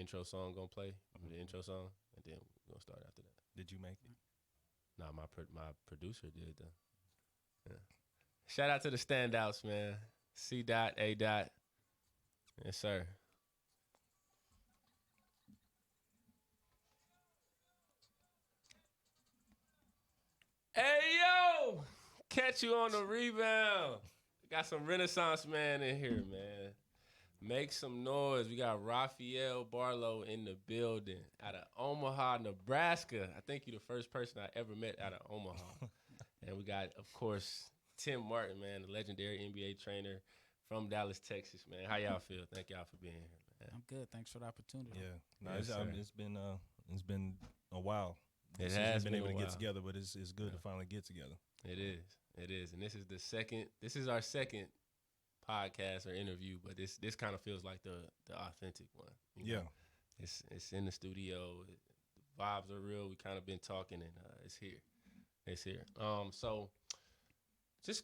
intro song gonna play, the intro song, and then we're gonna start after that. Did you make it? Nah, my producer did though. Yeah. Shout out to the standouts, man. C. Dot, A. Dot. Yes, sir. Hey yo, catch you on the rebound. Got some Renaissance man in here, man. Make some noise. We got Rafael Barlowe in the building out of Omaha, Nebraska. I think you're the first person I ever met out of Omaha. And we got, of course, Tim Martin, man, the legendary NBA trainer from Dallas, Texas, man. How y'all feel? Thank y'all for being here, man. I'm good. Thanks for the opportunity. Yeah. No, Yes, it's been a while. It since has we've been been able a to get while. together, but it's good to finally get together. It is. And this is our second podcast or interview, but this kind of feels like the authentic one. You know? It's in the studio. The vibes are real. We kind of been talking, and it's here. So just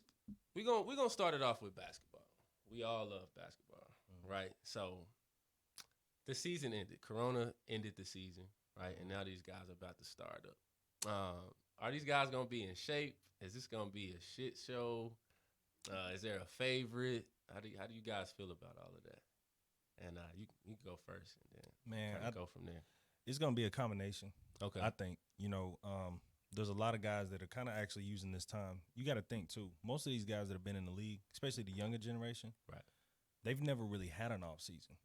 we're gonna start it off with basketball. We all love basketball, right? So the season ended. Corona ended the season, right? And now these guys are about to start up. Are these guys gonna be in shape? Is this gonna be a shit show? Is there a favorite? How do you guys feel about all of that? And you can go first, and then go from there. It's gonna be a combination. Okay. I think there's a lot of guys that are kind of actually using this time. You got to think too. Most of these guys that have been in the league, especially the younger generation, right? They've never really had an off season,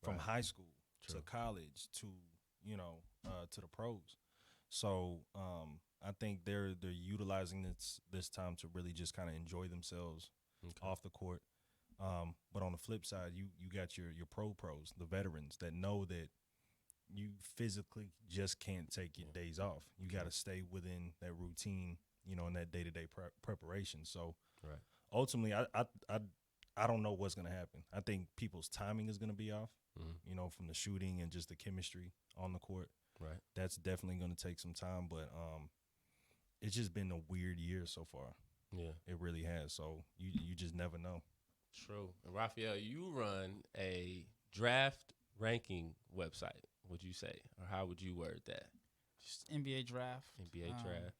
from Right. high school True. to college to to the pros. So I think they're utilizing this time to really just kind of enjoy themselves off the court. But on the flip side, you got your pros, the veterans that know that you physically just can't take your days off. You got to stay within that routine, in that day-to-day preparation. So Right. ultimately, I don't know what's going to happen. I think people's timing is going to be off, from the shooting and just the chemistry on the court. Right. That's definitely going to take some time, but it's just been a weird year so far. Yeah. It really has. So you just never know. True. And Rafael, you run a draft ranking website, would you say? Or how would you word that? Just NBA draft. NBA draft.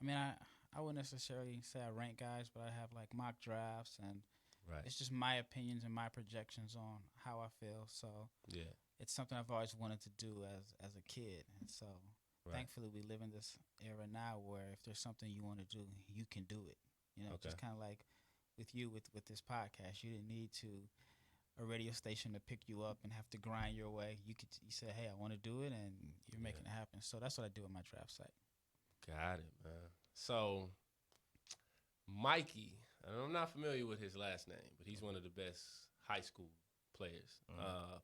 I mean, I wouldn't necessarily say I rank guys, but I have like mock drafts, and Right. it's just my opinions and my projections on how I feel. So Yeah. it's something I've always wanted to do as a kid, and so Right. thankfully we live in this era now where if there's something you want to do, you can do it. Okay. Just kind of like with you with this podcast, you didn't need a radio station to pick you up and have to grind your way. You say, hey, I want to do it, and you're making it happen. So that's what I do at my draft site. Got it, man. So, Mikey, and I'm not familiar with his last name, but he's one of the best high school players.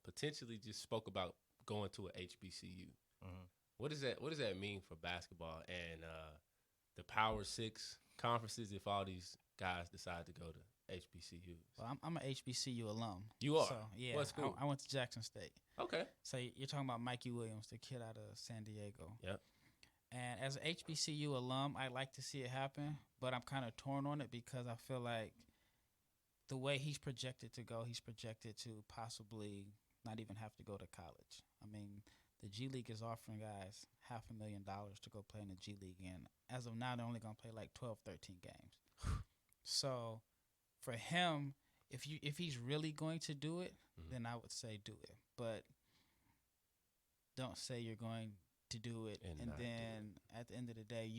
Potentially just spoke about going to a HBCU. What does that mean for basketball and the Power 6 conferences if all these guys decide to go to HBCUs? Well, I'm an HBCU alum. You are? So, yeah. What school? I went to Jackson State. Okay. So you're talking about Mikey Williams, the kid out of San Diego. Yep. And as an HBCU alum, I like to see it happen, but I'm kind of torn on it because I feel like the way he's projected to go, he's projected to possibly not even have to go to college. I mean, the G League is offering guys $500,000 to go play in the G League, and as of now, they're only going to play like 12, 13 games. So for him, if he's really going to do it, then I would say do it. But don't say you're going to do it, and then at the end of the day,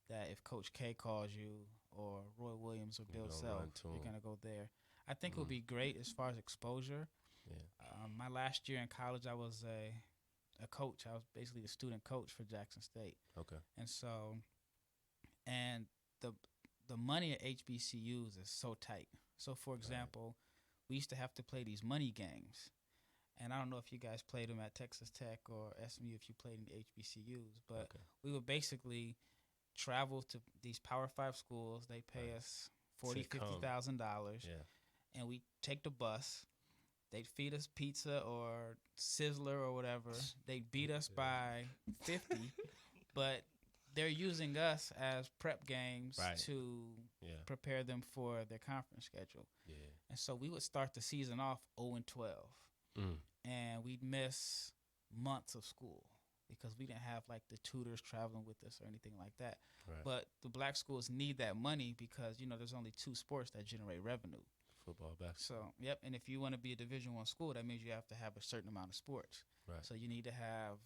that if Coach K calls you or Roy Williams or Bill Self, you're going to go there. I think it would be great as far as exposure. Yeah. My last year in college, I was a coach. I was basically the student coach for Jackson State. Okay. And so, and the money at HBCUs is so tight. So, for example, we used to have to play these money games. And I don't know if you guys played them at Texas Tech or SMU if you played in the HBCUs, but we would basically travel to these Power 5 schools. They pay us $40,000, $50,000, and we take the bus. They'd feed us pizza or Sizzler or whatever. They'd beat us by 50, but they're using us as prep games to prepare them for their conference schedule. Yeah. And so we would start the season off 0-12. and we'd miss months of school because we didn't have like the tutors traveling with us or anything like that. Right. But the black schools need that money because there's only 2 sports that generate revenue. Football, basketball. So and if you want to be a Division I school, that means you have to have a certain amount of sports. Right. So you need to have,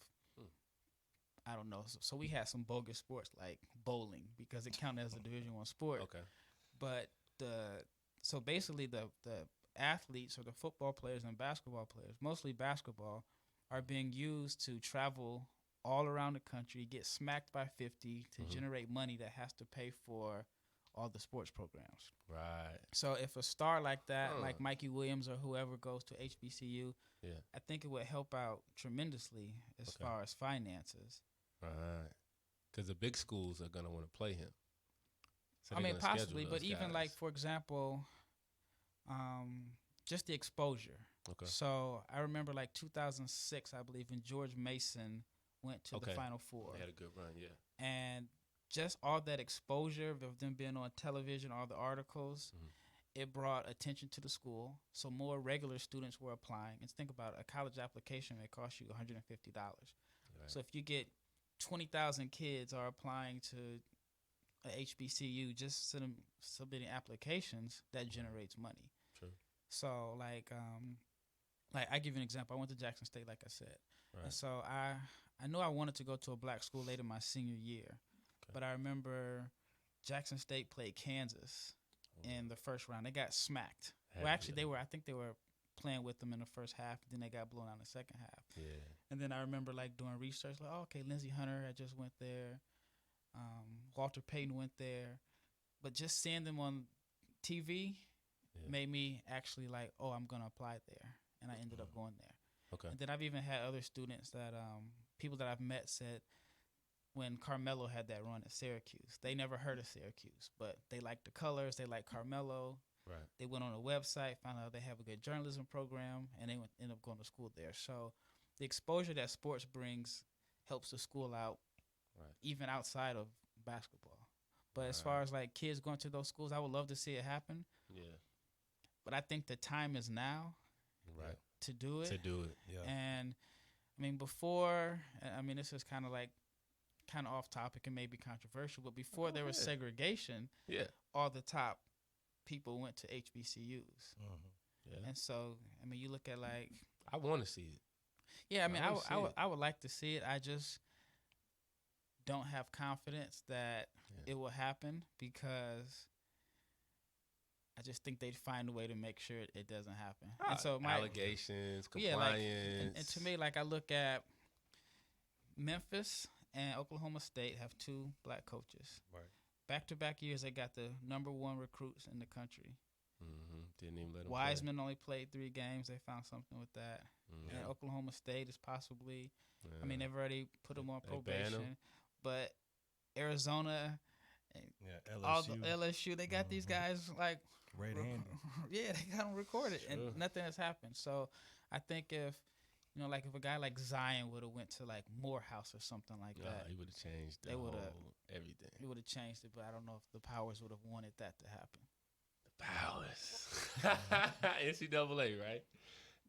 I don't know. So we had some bogus sports like bowling because it counted as a Division I sport. Okay. But so basically the athletes or the football players and basketball players, mostly basketball, are being used to travel all around the country, get smacked by 50 to generate money that has to pay for all the sports programs. Right. So if a star like that, like Mikey Williams or whoever goes to HBCU, I think it would help out tremendously as far as finances. Right. Because the big schools are going to want to play him. So I mean, possibly, but even like, for example, just the exposure. Okay. So I remember like 2006, I believe, when George Mason went to the Final Four. They had a good run, yeah. And just all that exposure of them being on television, all the articles, it brought attention to the school. So more regular students were applying. And think about it, a college application may cost you $150. Right. So if you get 20,000 kids are applying to a HBCU, just submitting applications, that generates money. True. So like I give you an example. I went to Jackson State, like I said. Right. And so I knew I wanted to go to a black school later my senior year. But I remember Jackson State played Kansas in the first round. They got smacked. Well, actually, I think they were playing with them in the first half. Then they got blown out in the second half. Yeah. And then I remember like doing research, like, okay, Lindsey Hunter had just went there. Walter Payton went there. But just seeing them on TV made me actually like, oh, I'm going to apply there. And I ended up going there. Okay. And then I've even had other students that, people that I've met said, when Carmelo had that run at Syracuse, they never heard of Syracuse, but they liked the colors, they liked Carmelo. Right. They went on a website, found out they have a good journalism program, and they ended up going to school there. So the exposure that sports brings helps the school out, even outside of basketball. But as far as like kids going to those schools, I would love to see it happen. Yeah. But I think the time is now to do it. Yeah. And I mean, this is kind of off topic and maybe controversial, but before there was segregation, all the top people went to HBCUs. Yeah. And so, I mean, you look at like... I want to see it. Yeah, I mean, I would like to see it. I just don't have confidence that it will happen because I just think they'd find a way to make sure it doesn't happen. And so allegations, compliance. And to me, like I look at Memphis and Oklahoma State have 2 black coaches. Right. Back-to-back years, they got the #1 recruits in the country. Didn't even let them Wiseman only played 3 games. They found something with that. And Oklahoma State is possibly, I mean, they've already put them on probation. But Arizona, LSU, they got these guys like right-handed. Yeah, they got them recorded, and nothing has happened. So I think if a guy like Zion would have went to like Morehouse or something like that, he would have changed everything. He would have changed it, but I don't know if the Powers would have wanted that to happen. The Powers, NCAA, right?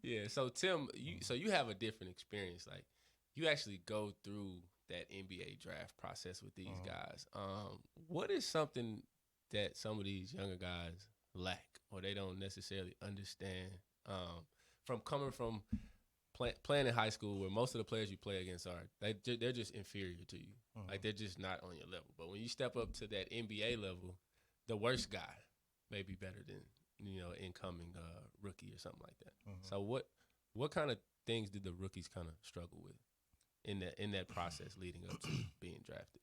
Yeah. So Tim, you have a different experience. Like you actually go through that NBA draft process with these guys. What is something that some of these younger guys lack or they don't necessarily understand from coming from playing in high school where most of the players you play against they're just inferior to you. Like they're just not on your level. But when you step up to that NBA level, the worst guy may be better than incoming rookie or something like that. So what kind of things did the rookies kind of struggle with in that process leading up to being drafted?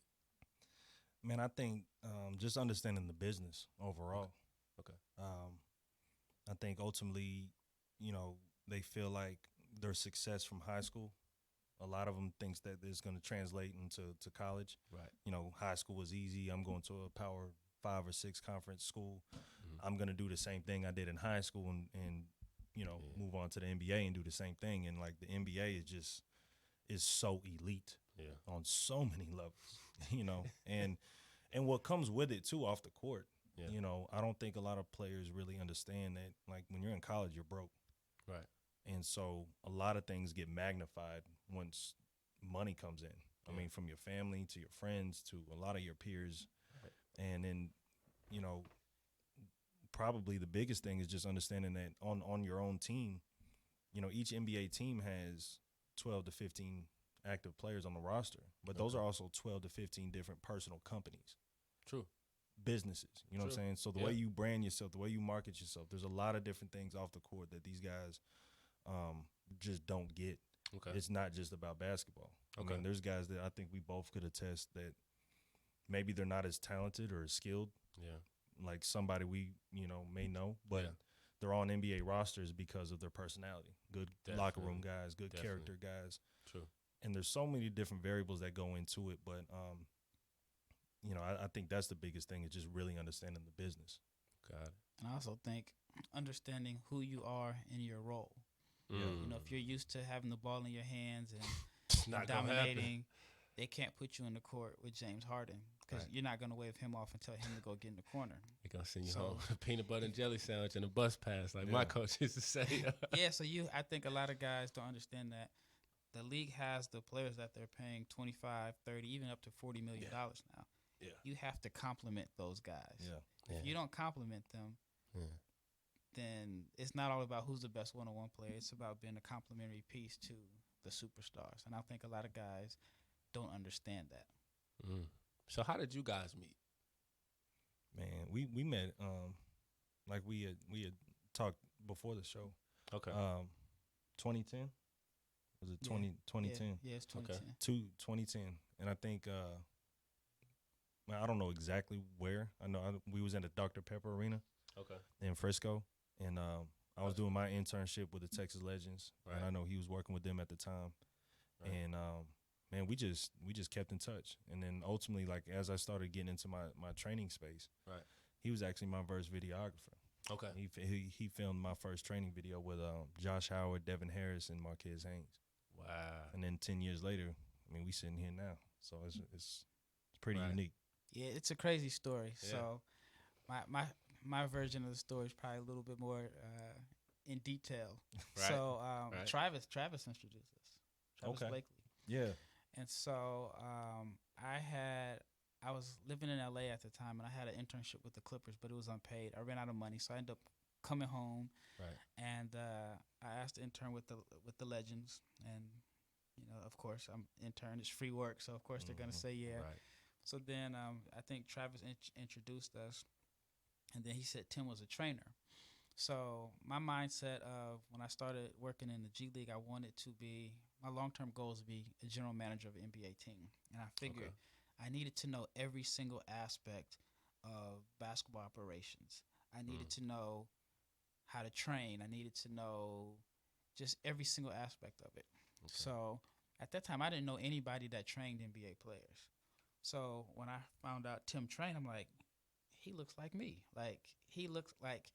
Man, I think just understanding the business overall. Okay. I think ultimately, they feel like their success from high school, a lot of them thinks that it's going to translate into college. Right. High school was easy. I'm going to a Power 5 or 6 conference school. I'm going to do the same thing I did in high school and move on to the NBA and do the same thing. And like the NBA is so elite on so many levels, and what comes with it too off the court. I don't think a lot of players really understand that like when you're in college, you're broke. Right. And so a lot of things get magnified once money comes in. I mean, from your family to your friends to a lot of your peers. Right. And then, you know, probably the biggest thing is just understanding that on your own team, you know, each NBA team has 12 to 15 active players on the roster, but those are also 12 to 15 different personal companies. True. Businesses, you know what I'm saying? So the way you brand yourself, the way you market yourself, there's a lot of different things off the court that these guys just don't get. Okay. It's not just about basketball. Okay. I mean, there's guys that I think we both could attest that maybe they're not as talented or as skilled. Yeah. Like somebody we, you know, may know, but they're on NBA rosters because of their personality. Good locker room guys, good character guys. True. And there's so many different variables that go into it, but you know, I think that's the biggest thing is just really understanding the business. Got it. And I also think understanding who you are in your role. You know, if you're used to having the ball in your hands and dominating, they can't put you in the court with James Harden because you're not going to wave him off and tell him to go get in the corner. They're going to send you home a peanut butter and jelly sandwich and a bus pass like my coach used to say. So I think a lot of guys don't understand that the league has the players that they're paying $25, $30, even up to $40 million now. Yeah. You have to compliment those guys. Yeah. If you don't compliment them, then it's not all about who's the best one-on-one player. It's about being a complimentary piece to the superstars. And I think a lot of guys don't understand that. So how did you guys meet? Man, we met like we had talked before the show. Okay. 2010. Was it 2010? Yeah, it's 2010. 2010. And I think I don't know exactly where. I know we was in the Dr. Pepper Arena. Okay. In Frisco. And I was doing my internship with the Texas Legends. Right. And I know he was working with them at the time. Right. And man, we just kept in touch. And then ultimately, like as I started getting into my training space, right, he was actually my first videographer. Okay. He filmed my first training video with Josh Howard, Devin Harris, and Marquez Haynes. Wow. And then 10 years later, I mean, we sitting here now. So it's pretty unique. Yeah, it's a crazy story. Yeah. So my version of the story is probably a little bit more in detail. Right. So Travis introduced us. Travis Blakely. Yeah. And so I was living in LA at the time, and I had an internship with the Clippers, but it was unpaid. I ran out of money, so I ended up coming home. Right. And I asked to intern with the Legends, and you know, of course, I'm intern. It's free work, so of course they're gonna say yeah. Right. So then I think Travis introduced us, and then he said Tim was a trainer. So my mindset of when I started working in the G League, I wanted to be, my long-term goal is to be a general manager of an NBA team. And I figured I needed to know every single aspect of basketball operations. I needed to know how to train. I needed to know just every single aspect of it. Okay. So at that time, I didn't know anybody that trained NBA players. So when I found out Tim trained, I'm like, he looks like me. Like, he looks like,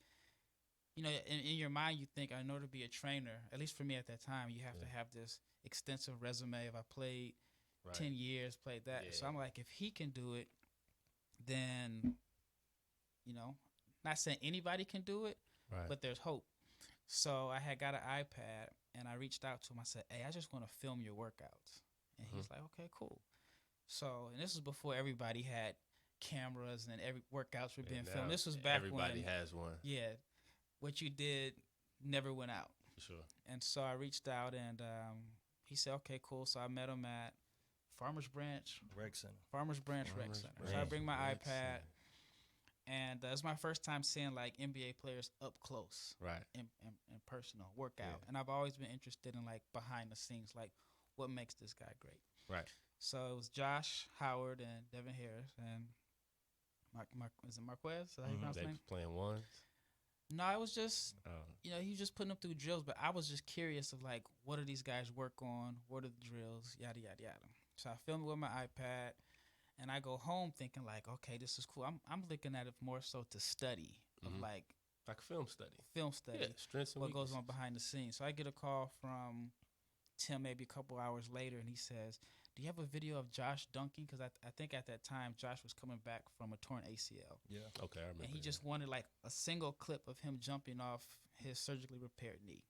you know, in your mind, you think in order to be a trainer, at least for me at that time, you have to have this extensive resume. If I played 10 years, played that. Yeah. So I'm like, if he can do it, then, you know, not saying anybody can do it, but there's hope. So I had got an iPad, and I reached out to him. I said, hey, I just want to film your workouts. And he's like, okay, cool. So, and this was before everybody had cameras and every workouts were being filmed. This was back when everybody has one. Yeah. What you did never went out. For sure. And so I reached out, and he said, okay, cool. So I met him at Farmers Branch Rec Center. Rec Center. So I bring my iPad, and it was my first time seeing like NBA players up close, in personal workout. Yeah. And I've always been interested in like behind the scenes, like what makes this guy great. Right. So it was Josh Howard and Devin Harris and is it Marquez? Is that how you pronounce his name? Playing ones. No, it was just, you know, he was just putting them through drills, but I was just curious of, like, what do these guys work on? What are the drills? Yada, yada, yada. So I filmed it with my iPad, and I go home thinking, like, okay, this is cool. I'm looking at it more so to study, of, like film study. Yeah, strengths and what goes on behind the scenes. So I get a call from Tim maybe a couple hours later, and he says, do you have a video of Josh dunking? Because I think at that time, Josh was coming back from a torn ACL. Yeah. Okay, I remember. And he just wanted like a single clip of him jumping off his surgically repaired knee.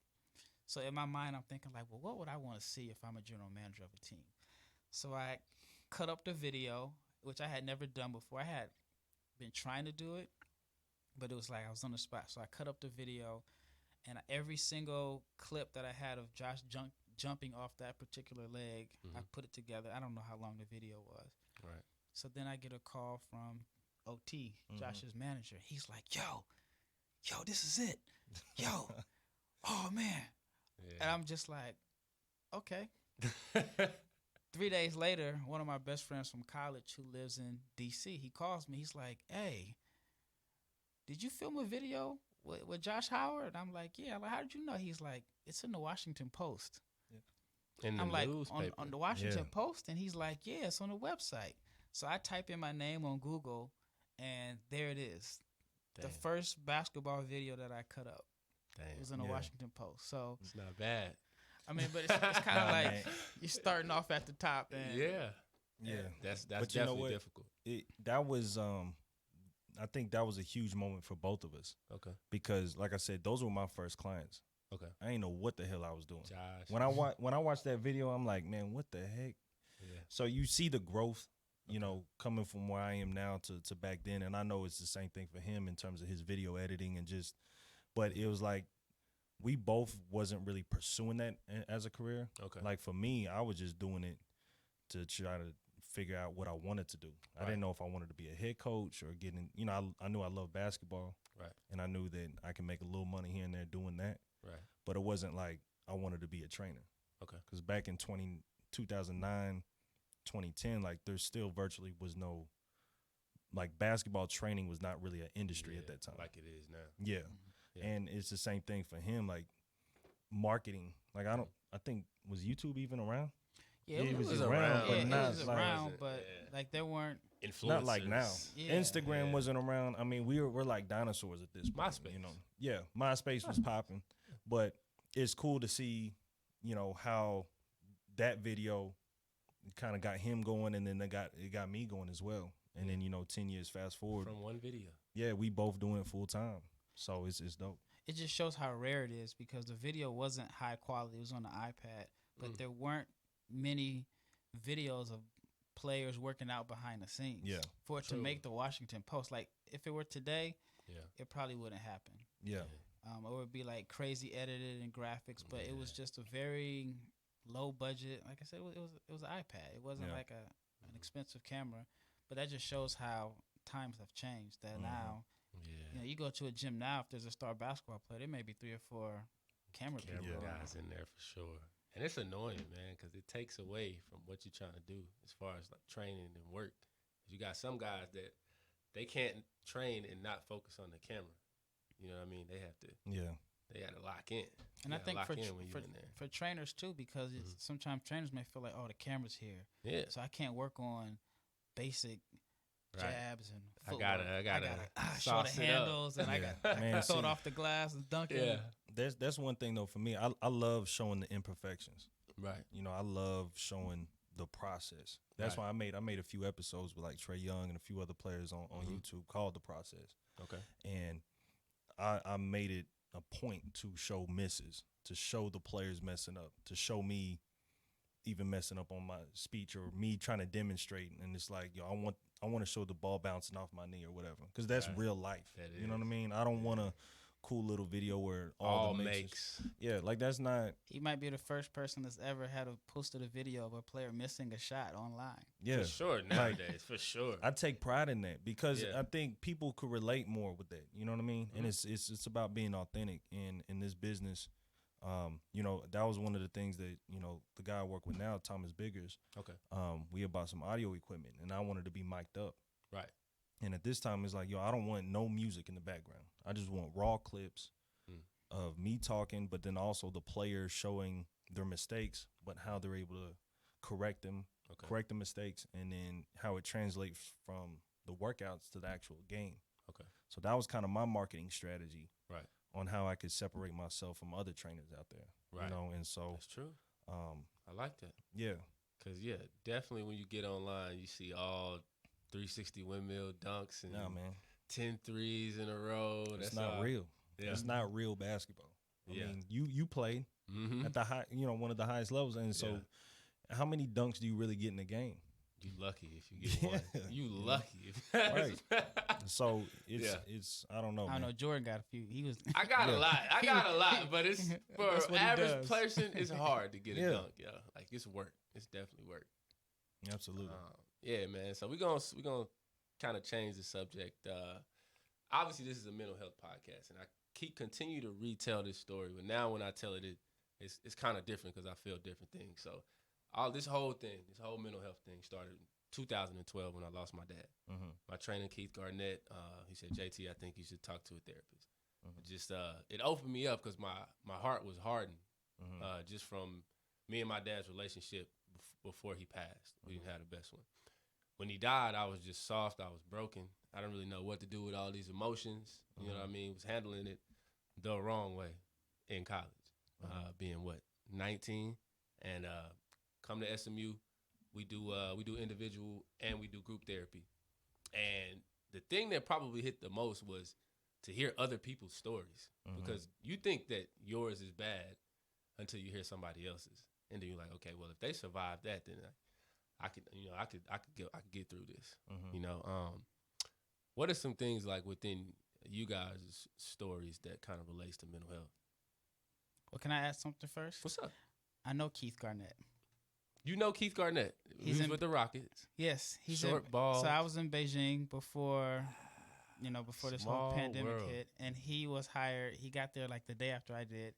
So in my mind, I'm thinking like, well, what would I want to see if I'm a general manager of a team? So I cut up the video, which I had never done before. I had been trying to do it, but it was like I was on the spot. So I cut up the video, and every single clip that I had of Josh jumping off that particular leg, I put it together. I don't know how long the video was. Right. So then I get a call from OT, Josh's manager. He's like, yo, this is it. Yo, oh, man. Yeah. And I'm just like, okay. 3 days later, one of my best friends from college who lives in D.C., he calls me. He's like, hey, did you film a video with Josh Howard? I'm like, yeah. I'm like, how did you know? He's like, it's in the Washington Post. In the I'm like, newspaper. on the Washington Post? And he's like, yeah, it's on the website. So I type in my name on Google, and there it is. Damn. The first basketball video that I cut up. Damn. It was in the Washington Post. So it's not bad. I mean, but it's kind of like you're starting off at the top. And that's definitely difficult. That was I think that was a huge moment for both of us. Okay. Because like I said, those were my first clients. Okay. I didn't know what the hell I was doing. Josh. When I watched that video, I'm like, man, what the heck? Yeah. So you see the growth, you know, coming from where I am now to back then, and I know it's the same thing for him in terms of his video editing and just. But it was like we both wasn't really pursuing that as a career. Okay. Like for me, I was just doing it to try to figure out what I wanted to do. Right. I didn't know if I wanted to be a head coach or getting, you know, I knew I loved basketball. Right. And I knew that I could make a little money here and there doing that. Right. But it wasn't like I wanted to be a trainer. Okay. Because back in 2009, 2010, like there still virtually was no, like basketball training was not really an industry at that time. Like it is now. Yeah. Yeah. And it's the same thing for him, like marketing. Like I think, was YouTube even around? Yeah, it was around. But not it was like, around, but like there weren't influencers. Not like now. Yeah. Instagram wasn't around. I mean, we're like dinosaurs at this point. MySpace. You know? Yeah, MySpace was popping. But it's cool to see, you know, how that video kind of got him going, and then it got me going as well. And then, you know, 10 years fast forward. From one video. Yeah, we both doing it full time. So it's dope. It just shows how rare it is because the video wasn't high quality. It was on the iPad, but there weren't many videos of players working out behind the scenes. Yeah. For it to make the Washington Post. Like, if it were today, it probably wouldn't happen. Yeah. It would be like crazy edited and graphics, but it was just a very low budget. Like I said, it was an iPad. It wasn't like an expensive camera, but that just shows how times have changed. That now, you know, you go to a gym now, if there's a star basketball player, there may be 3 or 4 camera guys in there for sure. And it's annoying, man, because it takes away from what you're trying to do as far as like training and work. You got some guys that they can't train and not focus on the camera. You know what I mean? They have to. Yeah. They got to lock in. And I think for trainers too, because sometimes trainers may feel like, oh, the camera's here. Yeah. So I can't work on basic jabs and footwork. I gotta show the handles and I got throw it off the glass and dunk it. Yeah. That's one thing though for me. I love showing the imperfections. Right. You know, I love showing the process. That's why I made a few episodes with like Trey Young and a few other players on YouTube called The Process. Okay. And I made it a point to show misses, to show the players messing up, to show me even messing up on my speech or me trying to demonstrate. And it's like, yo, I want to show the ball bouncing off my knee or whatever, because that's real life. You know what I mean? I don't want a cool little video where all the makes. Yeah, like that's not. He might be the first person that's ever had posted a video of a player missing a shot online. Yeah, for sure nowadays, for sure. I take pride in that because I think people could relate more with that. You know what I mean? And it's about being authentic in this business. You know, that was one of the things that, you know, the guy I work with now, Thomas Biggers. Okay. We had bought some audio equipment, and I wanted to be mic'd up. Right. And at this time, it's like, yo, I don't want no music in the background. I just want raw clips of me talking, but then also the players showing their mistakes, but how they're able to correct them, correct the mistakes, and then how it translates from the workouts to the actual game. Okay. So that was kind of my marketing strategy. Right. On how I could separate myself from other trainers out there. Right. You know, and so. That's true. I like that. Yeah. Because, definitely when you get online, you see all 360 windmill dunks and 10 threes in a row. It's not real. Yeah. It's not real basketball. I mean, you played. at the high, one of the highest levels. And so, how many dunks do you really get in a game? You lucky if you get one. You lucky. Right. So it's I don't know. I don't know. Jordan got a few. He was. I got a lot. I got a lot, but it's for an average person. It's hard to get a dunk. Yeah, like it's work. It's definitely work. Absolutely. Yeah, man. So we're gonna kind of change the subject. Obviously, this is a mental health podcast, and I continue to retell this story. But now, when I tell it, it's kind of different because I feel different things. So, this whole mental health thing started in 2012 when I lost my dad. My trainer Keith Garnett, he said, "JT, I think you should talk to a therapist." Just it opened me up because my heart was hardened just from me and my dad's relationship before he passed. We didn't have the best one. When he died, I was just soft. I was broken. I didn't really know what to do with all these emotions. You know what I mean? Was handling it the wrong way in college, being 19, and come to SMU. We do individual and we do group therapy. And the thing that probably hit the most was to hear other people's stories, because you think that yours is bad until you hear somebody else's, and then you're like, okay, well, if they survived that, then I could get through this. What are some things like within you guys' stories that kind of relates to mental health? Well, can I add something first? What's up? I know Keith Garnett. You know Keith Garnett. He's with the Rockets. Yes, he's short ball. So I was in Beijing before this whole pandemic hit, and he was hired. He got there like the day after I did.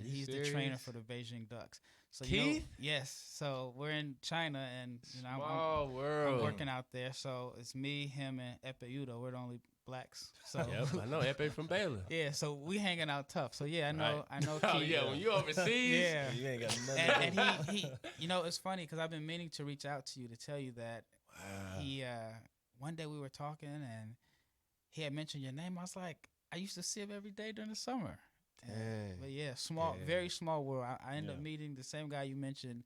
He's serious? The trainer for the Beijing Ducks. So Keith? Yes. So we're in China, and Small world. I'm working out there. So it's me, him, and Epe Udo. We're the only blacks. So yep, I know Epe from Baylor. Yeah, so we hanging out tough. So yeah, I know Keith. Oh yeah, when you overseas, you ain't got nothing. And he it's funny because I've been meaning to reach out to you to tell you that he one day we were talking and he had mentioned your name. I was like, I used to see him every day during the summer. But yeah, very small world. I ended up meeting the same guy you mentioned.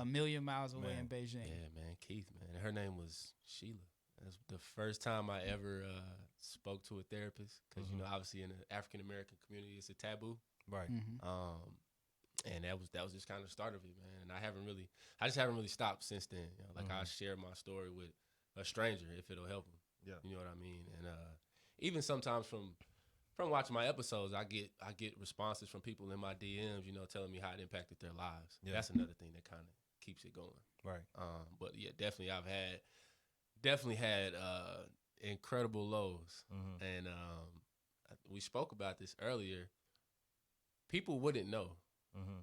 A million miles away in Beijing. Yeah, man, Keith, man. Her name was Sheila. That's the first time I ever spoke to a therapist, because obviously in the African American community it's a taboo, right? And that was just kind of the start of it, man. And I just haven't really stopped since then. I share my story with a stranger if it'll help them. Yeah, you know what I mean. And even sometimes from watching my episodes, I get responses from people in my DMs, telling me how it impacted their lives. Yeah. That's another thing that kind of keeps it going. Right. But yeah, definitely I've had incredible lows. And we spoke about this earlier. People wouldn't know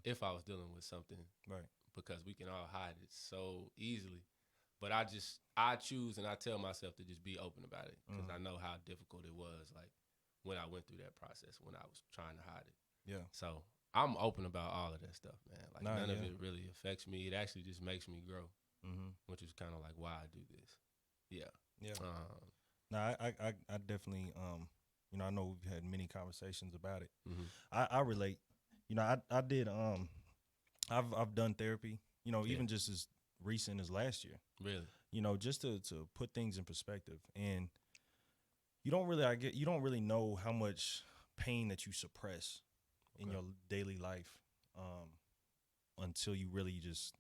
if I was dealing with something, right? Because we can all hide it so easily. But I choose and I tell myself to just be open about it, because I know how difficult it was, like when I went through that process, when I was trying to hide it. Yeah. So I'm open about all of that stuff, man. Like none of it really affects me. It actually just makes me grow, which is kind of like why I do this. Yeah. Yeah. I definitely, I know we've had many conversations about it. I relate. I did, I've done therapy, even just as recent as last year. Really? Just to put things in perspective. And you don't really know how much pain that you suppress in your daily life until you really just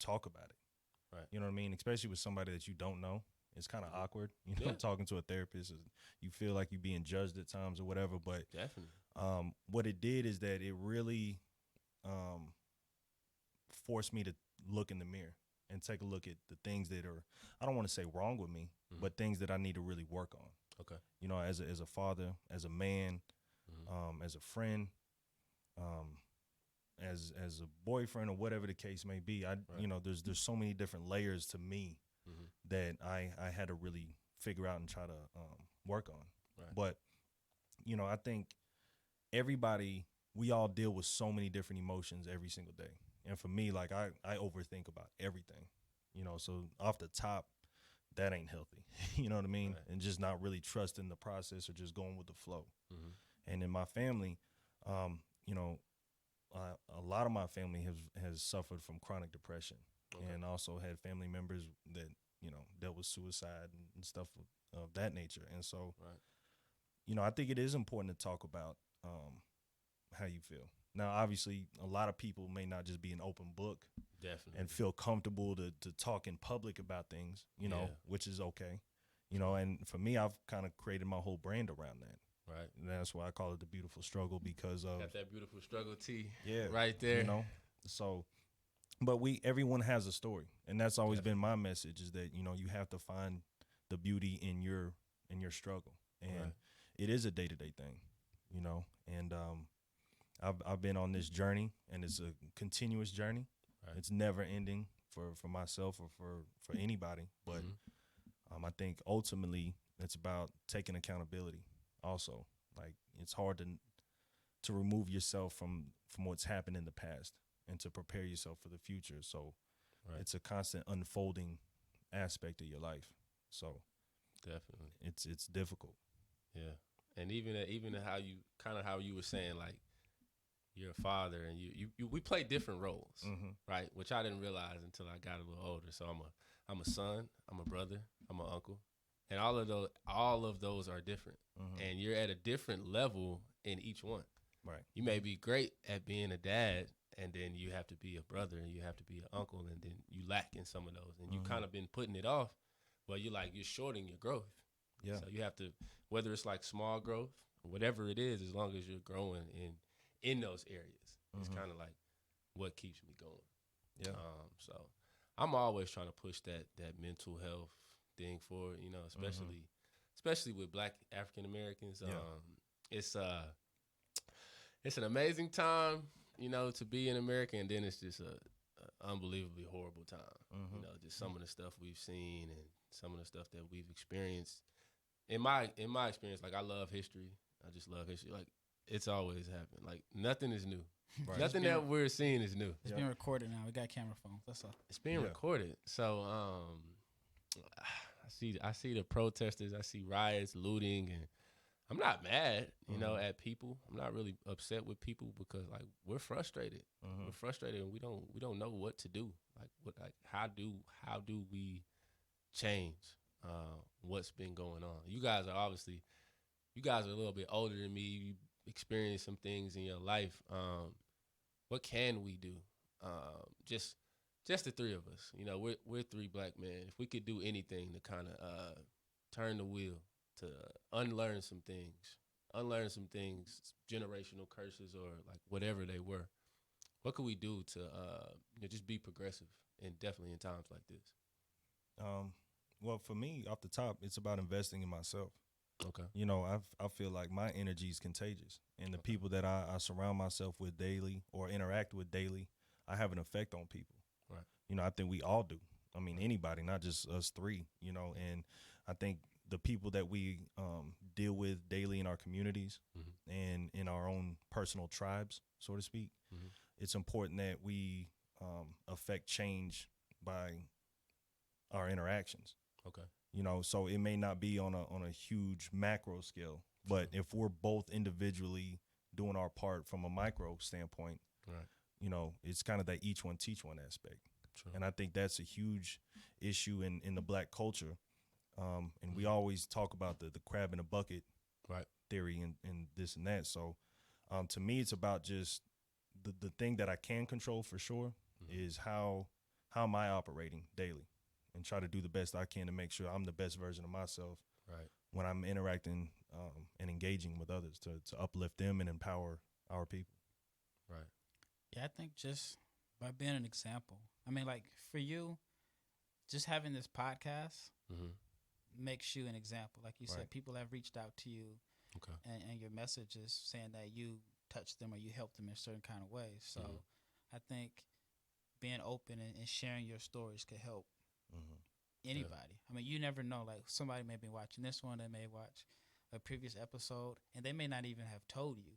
talk about it. Right. You know what I mean? Especially with somebody that you don't know. It's kind of awkward, talking to a therapist. You feel like you're being judged at times or whatever. But definitely, what it did is that it really forced me to look in the mirror and take a look at the things that are, I don't want to say wrong with me, but things that I need to really work on. Okay. As a father, as a man, as a friend, as a boyfriend, or whatever the case may be. There's so many different layers to me that I had to really figure out and try to work on. Right. But, I think we all deal with so many different emotions every single day. And for me, like I overthink about everything, so off the top, that ain't healthy. You know what I mean? Right. And just not really trusting the process or just going with the flow. And in my family, a lot of my family has suffered from chronic depression, and also had family members that, dealt with suicide and stuff of that nature. And so, I think it is important to talk about how you feel, Now, obviously, a lot of people may not just be an open book. Definitely. And feel comfortable to talk in public about things, you know, which is okay. You know, and for me, I've kind of created my whole brand around that. Right. And that's why I call it the beautiful struggle, because of got that beautiful struggle tee. Yeah. Right there. You know, so, but everyone has a story, and that's always been my message, is that, you know, you have to find the beauty in your struggle, and it is a day-to-day thing, you know, and I've been on this journey, and it's a continuous journey. Right. It's never ending for myself or for anybody, but I think ultimately it's about taking accountability. Also, like, it's hard to remove yourself from what's happened in the past and to prepare yourself for the future. So it's a constant unfolding aspect of your life. So definitely, it's difficult. Yeah, and even how you were saying, like, you're a father, and we play different roles, right? Which I didn't realize until I got a little older. So I'm a son, I'm a brother, I'm an uncle, and all of those are different, and you're at a different level in each one. Right. You may be great at being a dad, and then you have to be a brother, and you have to be an uncle, and then you lack in some of those, and you kind of been putting it off. Well, you're shorting your growth. Yeah. So you have to, whether it's like small growth or whatever it is, as long as you're growing in those areas, it's kind of like what keeps me going. Yeah. So I'm always trying to push that mental health thing forward, you know, especially with Black African Americans. It's an amazing time, you know, to be in America, and then it's just a unbelievably horrible time. You know, just some of the stuff we've seen and some of the stuff that we've experienced. In my experience, like, I love history. I just love history. Like, it's always happened. Like, nothing is new. Right. Nothing that we're seeing is new. It's being recorded now. We got camera phones. That's all. It's being recorded. So I see the protesters. I see riots, looting, and I'm not mad, you know, at people. I'm not really upset with people, because, like, we're frustrated. We're frustrated, and we don't know what to do. How do we change what's been going on? You guys are a little bit older than me. You experienced some things in your life. What can we do? Just the three of us. You know, we're three Black men. If we could do anything to kind of turn the wheel, to unlearn some things, generational curses or like whatever they were, what could we do to just be progressive, and definitely in times like this? Well, for me, off the top, it's about investing in myself. Okay. You know, I feel like my energy is contagious, and the people that I surround myself with daily or interact with daily, I have an effect on people. Right. You know, I think we all do. I mean, anybody, not just us three, you know, and I think the people that we deal with daily in our communities and in our own personal tribes, so to speak, it's important that we affect change by our interactions. Okay. You know, so it may not be on a huge macro scale, but if we're both individually doing our part from a micro standpoint, right, you know, it's kind of that each one teach one aspect. True. And I think that's a huge issue in the Black culture. And we always talk about the crab in a bucket theory and this and that. So to me, it's about just the thing that I can control for sure is how am I operating daily, and try to do the best I can to make sure I'm the best version of myself when I'm interacting and engaging with others to uplift them and empower our people. Right. Yeah, I think just by being an example. I mean, like, for you, just having this podcast makes you an example. Like you said, people have reached out to you and your messages saying that you touched them or you helped them in certain kind of ways. So I think being open and sharing your stories could help anybody. I mean, you never know. Like, somebody may be watching this one, they may watch a previous episode, and they may not even have told you,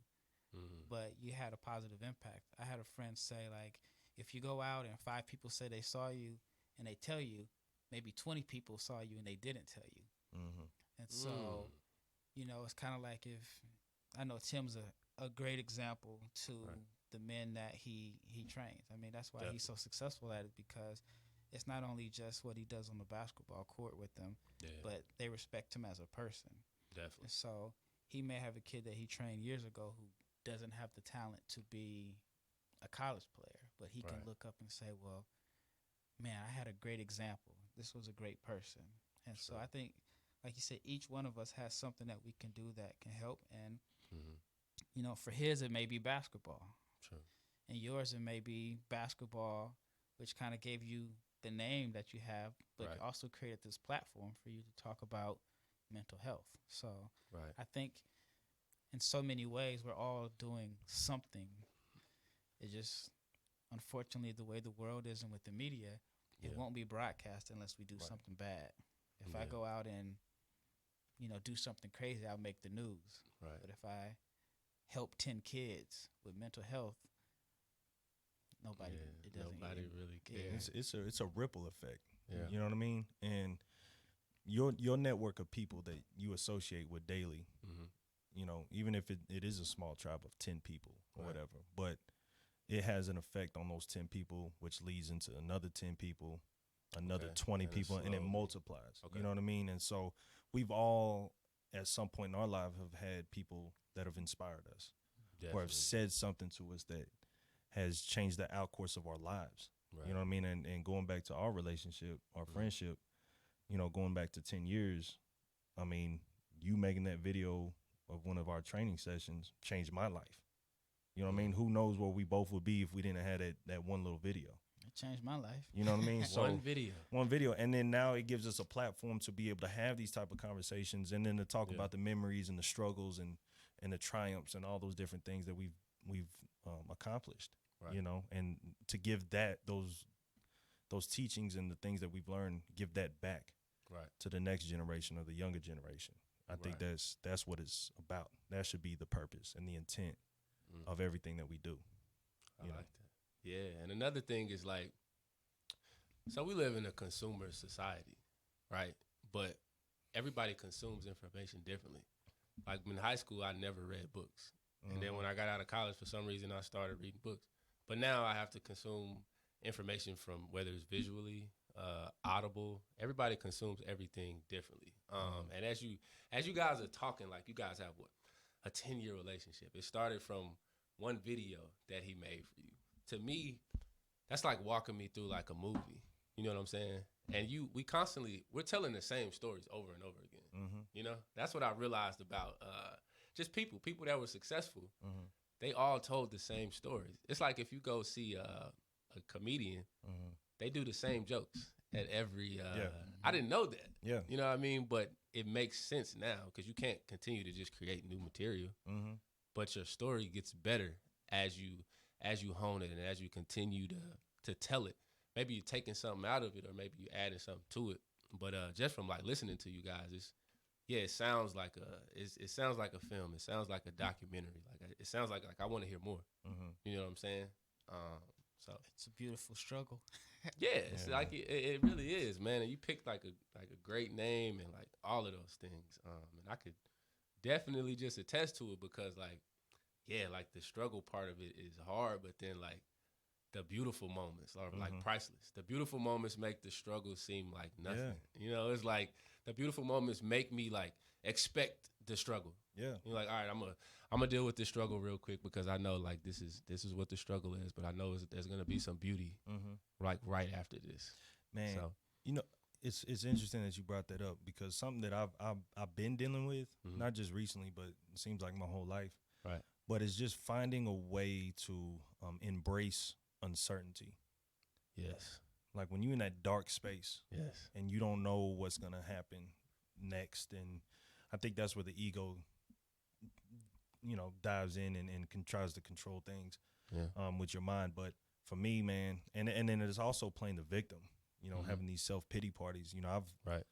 but you had a positive impact. I had a friend say, like, if you go out and 5 people say they saw you and they tell you, maybe 20 people saw you and they didn't tell you. And so, you know, it's kind of like, if I know Tim's a great example to the men that he trains. I mean, that's why he's so successful at it, because it's not only just what he does on the basketball court with them, but they respect him as a person. Definitely. And so he may have a kid that he trained years ago who doesn't have the talent to be a college player, but he can Right. look up and say, well, man, I had a great example. This was a great person. And so Sure. I think, like you said, each one of us has something that we can do that can help. And, Mm-hmm. you know, for his, it may be basketball. True. And yours, it may be basketball, which kind of gave you the name that you have, but Right. also created this platform for you to talk about mental health. So Right. I think in so many ways, we're all doing something. It just, unfortunately, the way the world is and with the media, it Yeah. won't be broadcast unless we do Right. something bad. If I Yeah. go out and, you know, do something crazy, I'll make the news. Right. But if I help 10 kids with mental health, nobody, Yeah, it doesn't. nobody it- really yeah. cares. It's a ripple effect. Yeah. You know what I mean? And your network of people that you associate with daily, Mm-hmm. you know, even if it is a small tribe of 10 people or Right. whatever, but it has an effect on those 10 people, which leads into another 10 people, another Okay. 20 And it people, and it slowly- multiplies. Okay. You know what I mean? And so we've all, at some point in our life, have had people that have inspired us or Definitely. have said something to us that has changed the outcourse of our lives. Right. You know what I mean? And going back to our relationship, our Mhm. friendship, you know, going back to 10 years, I mean, you making that video of one of our training sessions changed my life. You know what I mean? Who knows where we both would be if we didn't have that one little video. It changed my life. You know what I mean? So One video. one video, and then now it gives us a platform to be able to have these type of conversations, and then to talk Yeah. about the memories and the struggles and the triumphs and all those different things that we've accomplished. Right. You know, and to give those teachings and the things that we've learned, give that back Right. to the next generation or the younger generation. I think Right. that's what it's about. That should be the purpose and the intent Mm. of everything that we do. I you like know. that. Yeah, and another thing is like, so we live in a consumer society, right? But everybody consumes information differently. Like in high school, I never read books, and then when I got out of college, for some reason, I started reading books. But now I have to consume information from whether it's visually, audible. Everybody consumes everything differently. And as you guys are talking, like you guys have what, a 10-year relationship. It started from one video that he made for you. To me, that's like walking me through like a movie. You know what I'm saying? And we're telling the same stories over and over again. Mm-hmm. You know, that's what I realized about just people that were successful. Mm-hmm. They all told the same stories. It's like if you go see a comedian, Mm-hmm. they do the same jokes at every. Yeah. I didn't know that. Yeah. You know what I mean? But it makes sense now because you can't continue to just create new material. Mm-hmm. But your story gets better as you hone it and as you continue to tell it. Maybe you're taking something out of it, or maybe you're adding something to it. But just from like listening to you guys, it sounds like it sounds like a film. It sounds like a documentary. Like it sounds like I want to hear more. Mm-hmm. You know what I'm saying? So It's a beautiful struggle. yeah, it's Yeah. like it really is, man. And you picked like a great name and like all of those things. And I could definitely just attest to it because like, yeah, like the struggle part of it is hard, but then like the beautiful moments are like Mhm. priceless. The beautiful moments make the struggle seem like nothing. Yeah. You know, it's like the beautiful moments make me like expect the struggle. Yeah. You're like, all right, I'm gonna deal with this struggle real quick because I know like this is what the struggle is, but I know there's gonna be some beauty Mm-hmm. like right after this. Man, So you know, it's interesting that you brought that up because something that I've been dealing with, Mhm. not just recently, but it seems like my whole life. Right. But it's just finding a way to embrace uncertainty. yes, Like when you're in that dark space yes, and you don't know what's gonna happen next, and I think that's where the ego, you know, dives in and tries to control things yeah, with your mind. But for me, man, and then it's also playing the victim. You know, Mhm. having these self-pity parties. You know, right,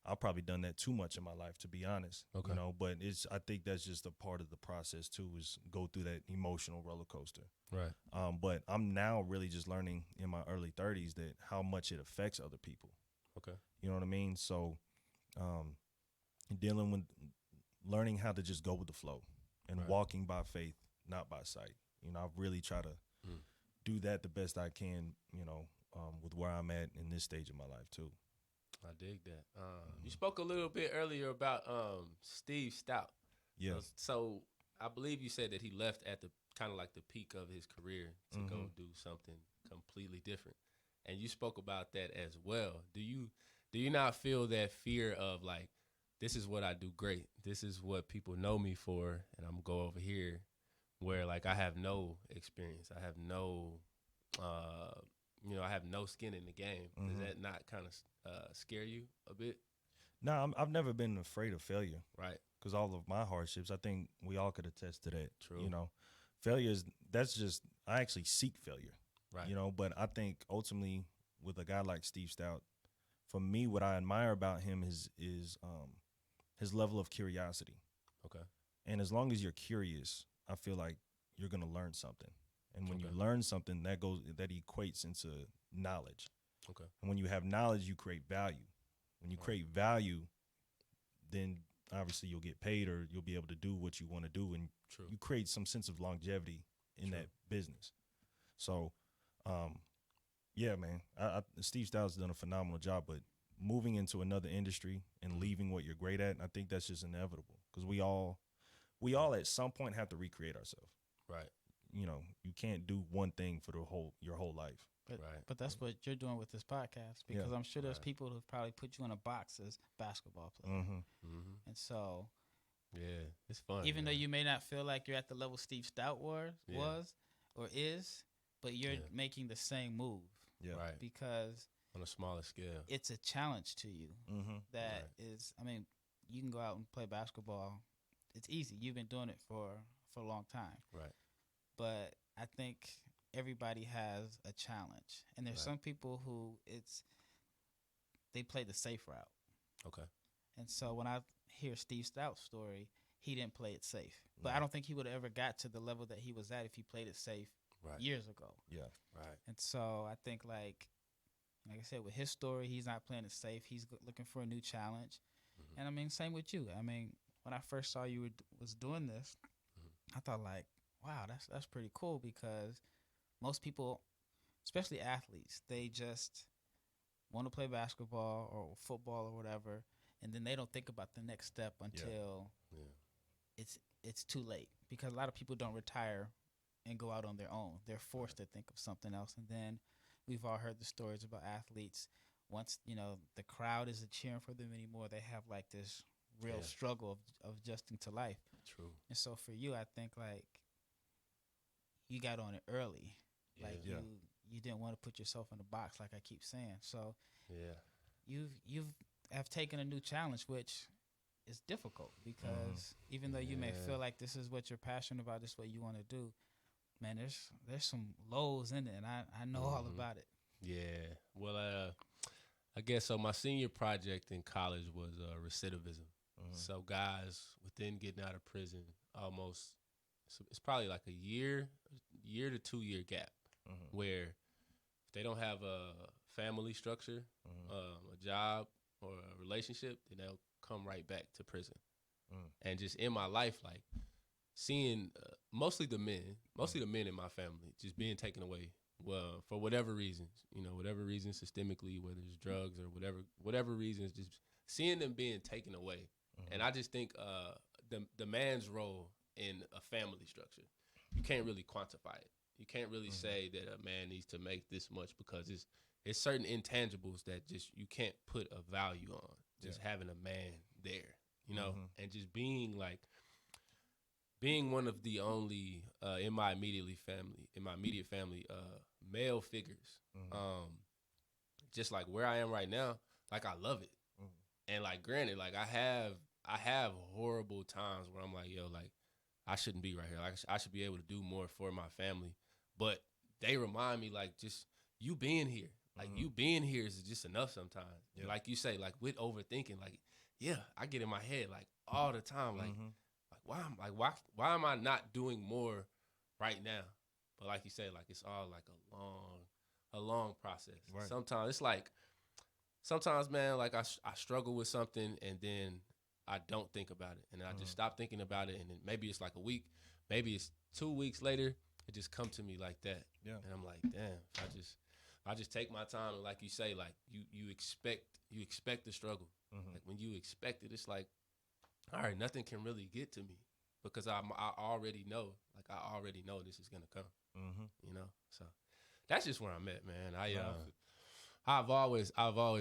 I've probably done that too much in my life, to be honest. Okay. You know, but I think that's just a part of the process too, is go through that emotional roller coaster. right, But I'm now really just learning in my early 30s that how much it affects other people. okay, You know what I mean? So, dealing with learning how to just go with the flow and Right. walking by faith, not by sight. You know, I've really tried to Mm. do that the best I can, you know, with where I'm at in this stage of my life too. I dig that. You spoke a little bit earlier about Steve Stout. Yeah. So I believe you said that he left at the kind of like the peak of his career to go do something completely different. And you spoke about that as well. Do you not feel that fear of like, this is what I do great. This is what people know me for, and I'm gonna go over here where like I have no experience. I have no I have no skin in the game. Does that not kind of scare you a bit? No, I've never been afraid of failure. Right. Because all of my hardships, I think we all could attest to that. True. You know, failure I actually seek failure. Right. You know, but I think ultimately with a guy like Steve Stout, for me, what I admire about him is his level of curiosity. Okay. And as long as you're curious, I feel like you're going to learn something. And when you learn something, that equates into knowledge. Okay. And when you have knowledge, you create value. When you create value, then obviously you'll get paid or you'll be able to do what you want to do, and you create some sense of longevity in that business. So, yeah, man, Steve Stout's done a phenomenal job, but moving into another industry and leaving what you're great at, I think that's just inevitable because we all at some point have to recreate ourselves. Right. You know, you can't do one thing for your whole life. But that's what you're doing with this podcast, because I'm sure there's people who probably put you in a box as basketball player. And so, yeah, it's fun. Even though you may not feel like you're at the level Steve Stout was or is, but you're making the same move. Yeah. Right. Because on a smaller scale, it's a challenge to you. That is, I mean, you can go out and play basketball. It's easy. You've been doing it for a long time. Right. But I think everybody has a challenge, and there's some people who they play the safe route. Okay. And so when I hear Steve Stout's story, he didn't play it safe. But I don't think he would have ever got to the level that he was at if he played it safe years ago. Yeah. Right. And so I think like I said, with his story, he's not playing it safe. He's looking for a new challenge. And I mean, same with you. I mean, when I first saw you was doing this, I thought like, wow, that's pretty cool, because most people, especially athletes, they just want to play basketball or football or whatever, and then they don't think about the next step until it's too late, because a lot of people don't retire and go out on their own. They're forced to think of something else. And then we've all heard the stories about athletes. Once, the crowd isn't cheering for them anymore, they have like this real struggle of adjusting to life. True. And so for you, I think like you got on it early. Like you didn't want to put yourself in a box, like I keep saying. So you've have taken a new challenge, which is difficult, because even though you may feel like this is what you're passionate about, this is what you want to do, man, there's some lows in it, and I know all about it. Yeah. Well, I guess so. My senior project in college was recidivism. So guys within getting out of prison, it's probably like a year to 2 year gap, where if they don't have a family structure, a job or a relationship, then they'll come right back to prison. And just in my life, like seeing mostly the men in my family just being taken away, well, for whatever reasons, systemically, whether it's drugs or whatever reasons, just seeing them being taken away. And I just think the man's role in a family structure, you can't really quantify it. You can't really say that a man needs to make this much, because it's certain intangibles that just you can't put a value on. Just having a man there, and just being one of the only in my immediate family, male figures. Just like where I am right now, like I love it. And like granted, like I have horrible times where I'm like, yo, like I shouldn't be right here. Like I should be able to do more for my family. But they remind me, like, just you being here. Like you being here is just enough sometimes. Yeah. Like you say, like with overthinking, like, I get in my head like all the time, like why am I not doing more right now? But like you say, like it's all like a long process. Right. Sometimes it's like, man, like I struggle with something and then I don't think about it, and I just stop thinking about it, and then maybe it's like a week, maybe it's 2 weeks later, it just come to me like that. Yeah. And I'm like, damn, I just take my time, and like you say, like you expect the struggle. Like when you expect it, it's like, all right, nothing can really get to me. because I already know, like I already know this is gonna come. You know, so that's just where I'm at, man. I've always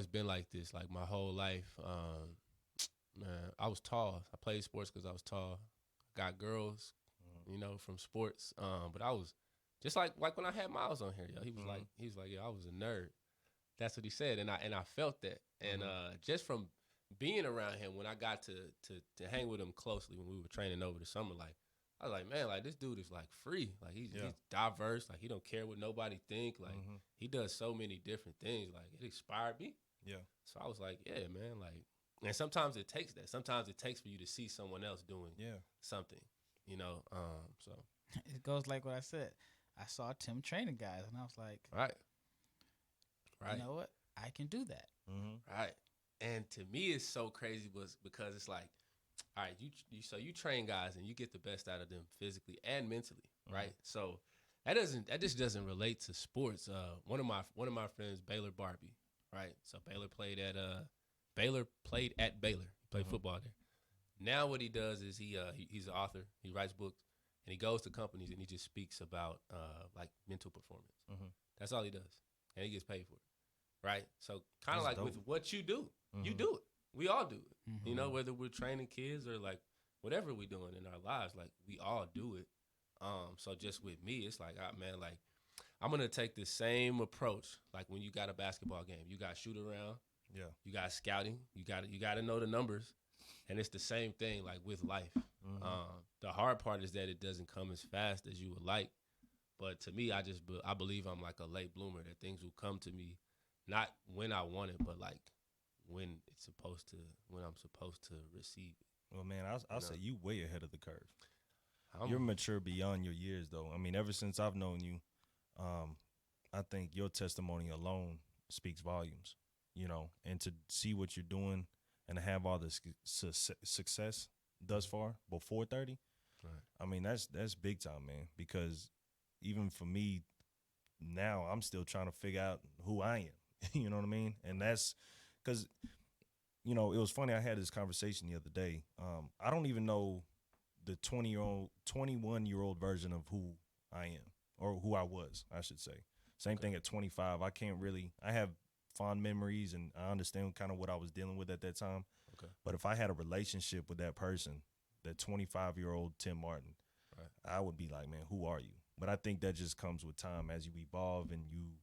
been like this, like my whole life. Man, I was tall. I played sports because I was tall. Got girls, you know, from sports. But I was just like when I had Miles on here, yo. He was like, yo, I was a nerd. That's what he said, and I felt that, and just from being around him when I got to hang with him closely when we were training over the summer, like I was like, man, like this dude is like free, like he's diverse, like he don't care what nobody think, like he does so many different things, like it inspired me. Yeah. So I was like, yeah, man, like, and sometimes it takes that. Sometimes it takes for you to see someone else doing something, you know. So it goes like what I said. I saw Tim training guys, and I was like, right. You know what? I can do that. Right. And to me, it's so crazy because it's like, all right, you train guys and you get the best out of them physically and mentally, right? So that just doesn't relate to sports. One of my friends, Baylor Barbie, right? So Baylor played at Baylor. He played football there. Now what he does is he's an author. He writes books and he goes to companies and he just speaks about like mental performance. That's all he does, and he gets paid for it. Right? So kind of like dope. With what you do, you do it. We all do it. You know, whether we're training kids or like whatever we're doing in our lives, like we all do it. So just with me, it's like, man, like I'm going to take the same approach. Like when you got a basketball game, you got shoot around. Yeah. You got scouting. You got to know the numbers. And it's the same thing like with life. The hard part is that it doesn't come as fast as you would like. But to me, I believe I'm like a late bloomer, that things will come to me. Not when I want it, but like when I'm supposed to receive it. Well, man, I'll say you way ahead of the curve. You're mature beyond your years, though. I mean, ever since I've known you, I think your testimony alone speaks volumes. You know, and to see what you're doing and to have all this success thus far before 30, right. I mean, that's big time, man. Because even for me now, I'm still trying to figure out who I am. You know what I mean? And that's because, you know, it was funny. I had this conversation the other day. I don't even know the 21-year-old version of who I am, or who I was, I should say. Same thing at 25. I have fond memories and I understand kind of what I was dealing with at that time. Okay. But if I had a relationship with that person, that 25-year-old Tim Martin, right, I would be like, man, who are you? But I think that just comes with time as you evolve and you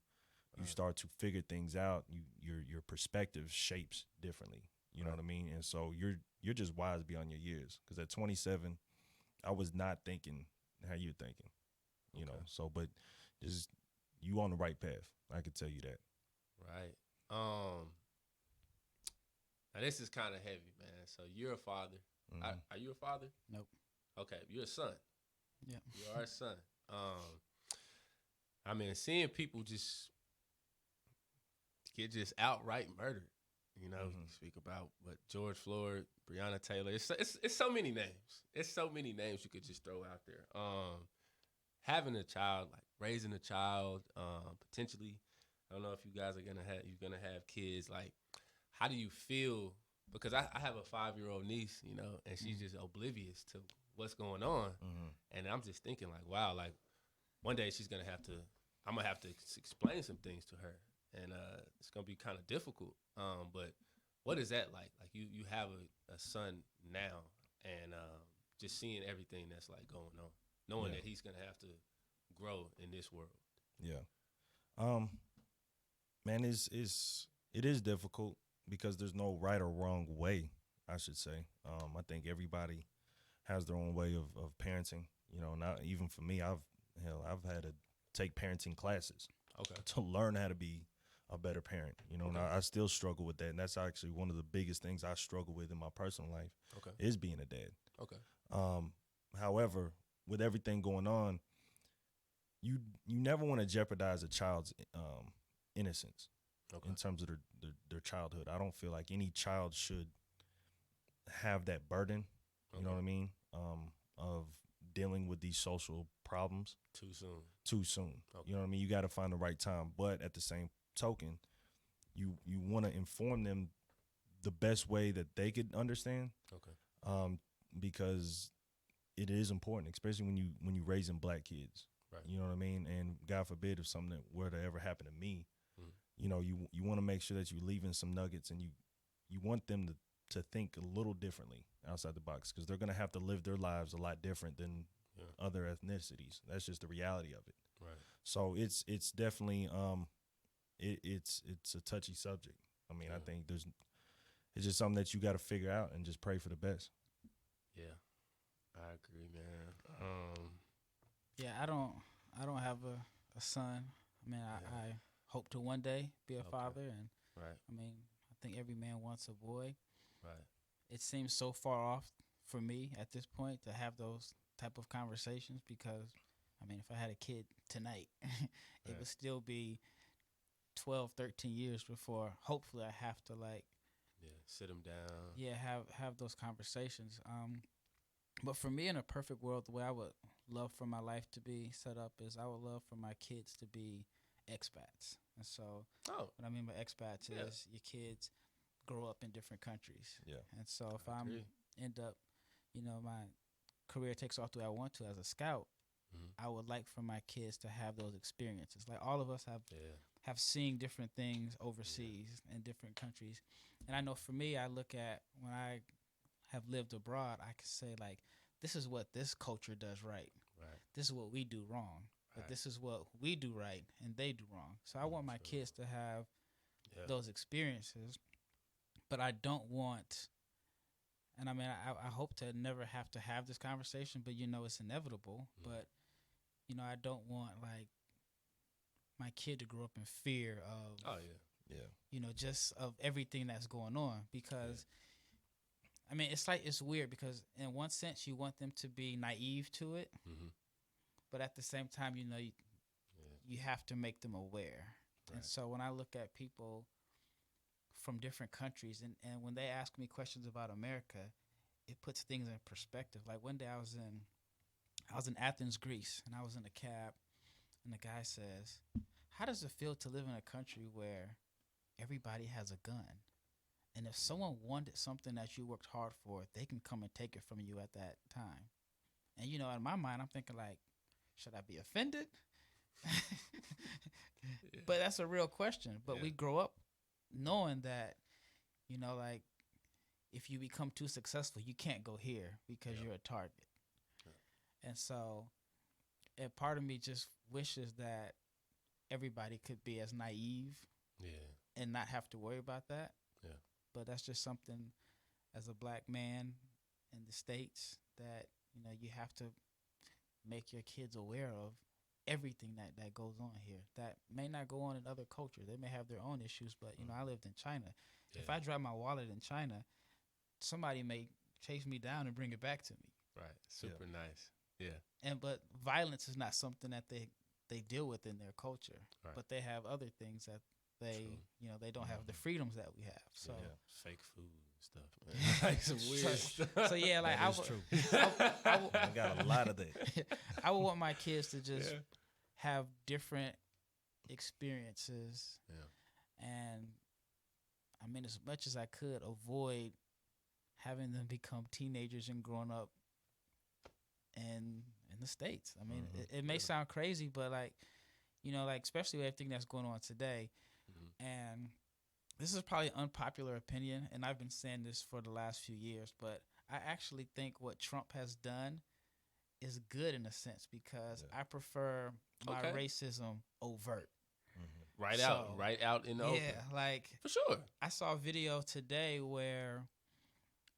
start to figure things out. Your perspective shapes differently. You know what I mean? And so you're just wise beyond your years. Because at 27, I was not thinking how you're thinking. You know. So, but just you on the right path. I can tell you that. Right. Now this is kind of heavy, man. So you're a father. Are you a father? Nope. Okay, you're a son. Yeah. You are a son. I mean, seeing people just get just outright murdered. You know, you speak about what George Floyd, Breonna Taylor. It's so many names. It's so many names you could just throw out there. Having a child, like raising a child, potentially. I don't know if you guys are gonna have kids. Like, how do you feel? Because I have a 5-year-old niece, you know, and she's just oblivious to what's going on. And I'm just thinking, like, wow, like one day I'm gonna have to explain some things to her. And it's gonna be kind of difficult. But what is that like? Like you have a son now, and just seeing everything that's like going on, knowing that he's gonna have to grow in this world. Yeah. Man, it is difficult because there's no right or wrong way, I should say. I think everybody has their own way of parenting. You know, not even for me, I've had to take parenting classes to learn how to be a better parent. You know, and I still struggle with that, and that's actually one of the biggest things I struggle with in my personal life is being a dad. However, with everything going on, you never want to jeopardize a child's innocence in terms of their childhood. I don't feel like any child should have that burden, you know what I mean, of dealing with these social problems too soon. You know what I mean? You got to find the right time, but at the same token, you want to inform them the best way that they could understand. Because it is important, especially when you raising black kids. Right. You know what I mean? And God forbid if something were to ever happen to me, Mm. you know, you want to make sure that you're leaving some nuggets, and you want them to think a little differently outside the box, because they're going to have to live their lives a lot different than other ethnicities. That's just the reality of it. Right. So it's definitely it's a touchy subject. I mean, I think it's just something that you got to figure out and just pray for the best. Yeah, I agree, man. Yeah, I don't have a son. I mean, I hope to one day be a father, and right. I mean, I think every man wants a boy. Right. It seems so far off for me at this point to have those type of conversations, because I mean, if I had a kid tonight, it would still be 12, 13 years before hopefully I have to sit them down. Yeah, have those conversations. But for me, in a perfect world, the way I would love for my life to be set up is I would love for my kids to be expats. And so what I mean by expats is your kids grow up in different countries. Yeah. And so if I end up, my career takes off the way I want to as a scout, I would like for my kids to have those experiences. Like all of us have seen different things overseas in different countries. And I know for me, I look at when I have lived abroad, I can say like, this is what this culture does right. Right. This is what we do wrong. But this is what we do right and they do wrong. So I want my kids to have those experiences, but I don't want, and I mean, I hope to never have to have this conversation, but it's inevitable. But, I don't want like my kid to grow up in fear of, just of everything that's going on, because I mean, it's weird because in one sense you want them to be naive to it, but at the same time, you have to make them aware. Right. And so when I look at people from different countries and when they ask me questions about America, it puts things in perspective. Like one day I was in Athens, Greece, and I was in a cab, and the guy says, "How does it feel to live in a country where everybody has a gun? And if someone wanted something that you worked hard for, they can come and take it from you at that time." And, in my mind, I'm thinking like, should I be offended? But that's a real question. But we grow up knowing that, like if you become too successful, you can't go here because you're a target. Yeah. And so a part of me just wishes that everybody could be as naive and not have to worry about that. Yeah. But that's just something as a black man in the States that, you have to make your kids aware of everything that goes on here that may not go on in other cultures. They may have their own issues, but, I lived in China. Yeah. If I drop my wallet in China, somebody may chase me down and bring it back to me. Right. Super nice. Yeah. But violence is not something that they deal with in their culture. Right. But they have other things that they don't have the freedoms that we have. So fake food and stuff, man. Like some weird stuff. So yeah, like that is true. I got a lot of that. I would want my kids to just have different experiences. Yeah. And I mean, as much as I could avoid having them become teenagers and growing up in the States. I mean, it may sound crazy, but like, especially with everything that's going on today. And this is probably an unpopular opinion, and I've been saying this for the last few years, but I actually think what Trump has done is good in a sense, because I prefer my racism overt. Right out in the open. Yeah, like for sure. I saw a video today where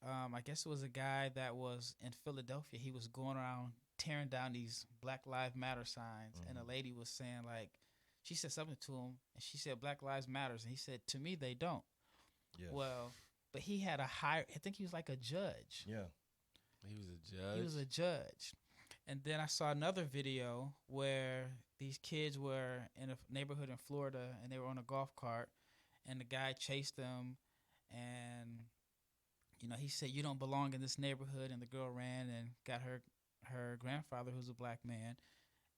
I guess it was a guy that was in Philadelphia. He was going around tearing down these Black Lives Matter signs, and a lady was saying like, she said something to him, and she said Black Lives Matters, and he said, to me they don't. Yeah. Well, but he had I think he was like a judge. Yeah. He was a judge. And then I saw another video where these kids were in a neighborhood in Florida, and they were on a golf cart, and the guy chased them, and he said, "You don't belong in this neighborhood," and the girl ran and got her grandfather, who's a black man,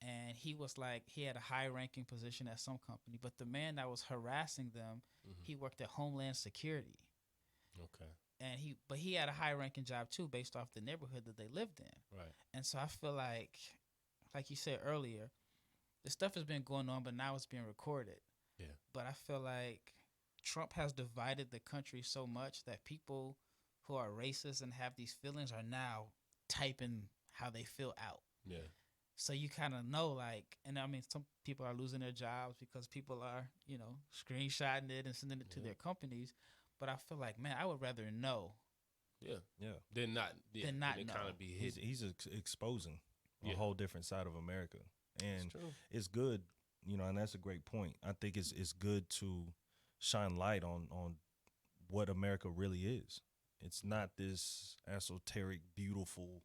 and he was like, he had a high-ranking position at some company, but the man that was harassing them, he worked at Homeland Security. Okay. and he had a high ranking job too, based off the neighborhood that they lived in. Right. And so I feel like you said earlier, the stuff has been going on, but now it's being recorded. Yeah. But I feel like Trump has divided the country so much that people who are racist and have these feelings are now typing how they feel out. Yeah. So you kind of know, like, and I mean, some people are losing their jobs because people are, screenshotting it and sending it to their companies. But I feel like, man, I would rather know. Yeah. Yeah. Than not. Yeah. Than not know. know. Kind of be hidden. He's exposing a whole different side of America, and it's good, and that's a great point. I think it's good to shine light on what America really is. It's not this esoteric, beautiful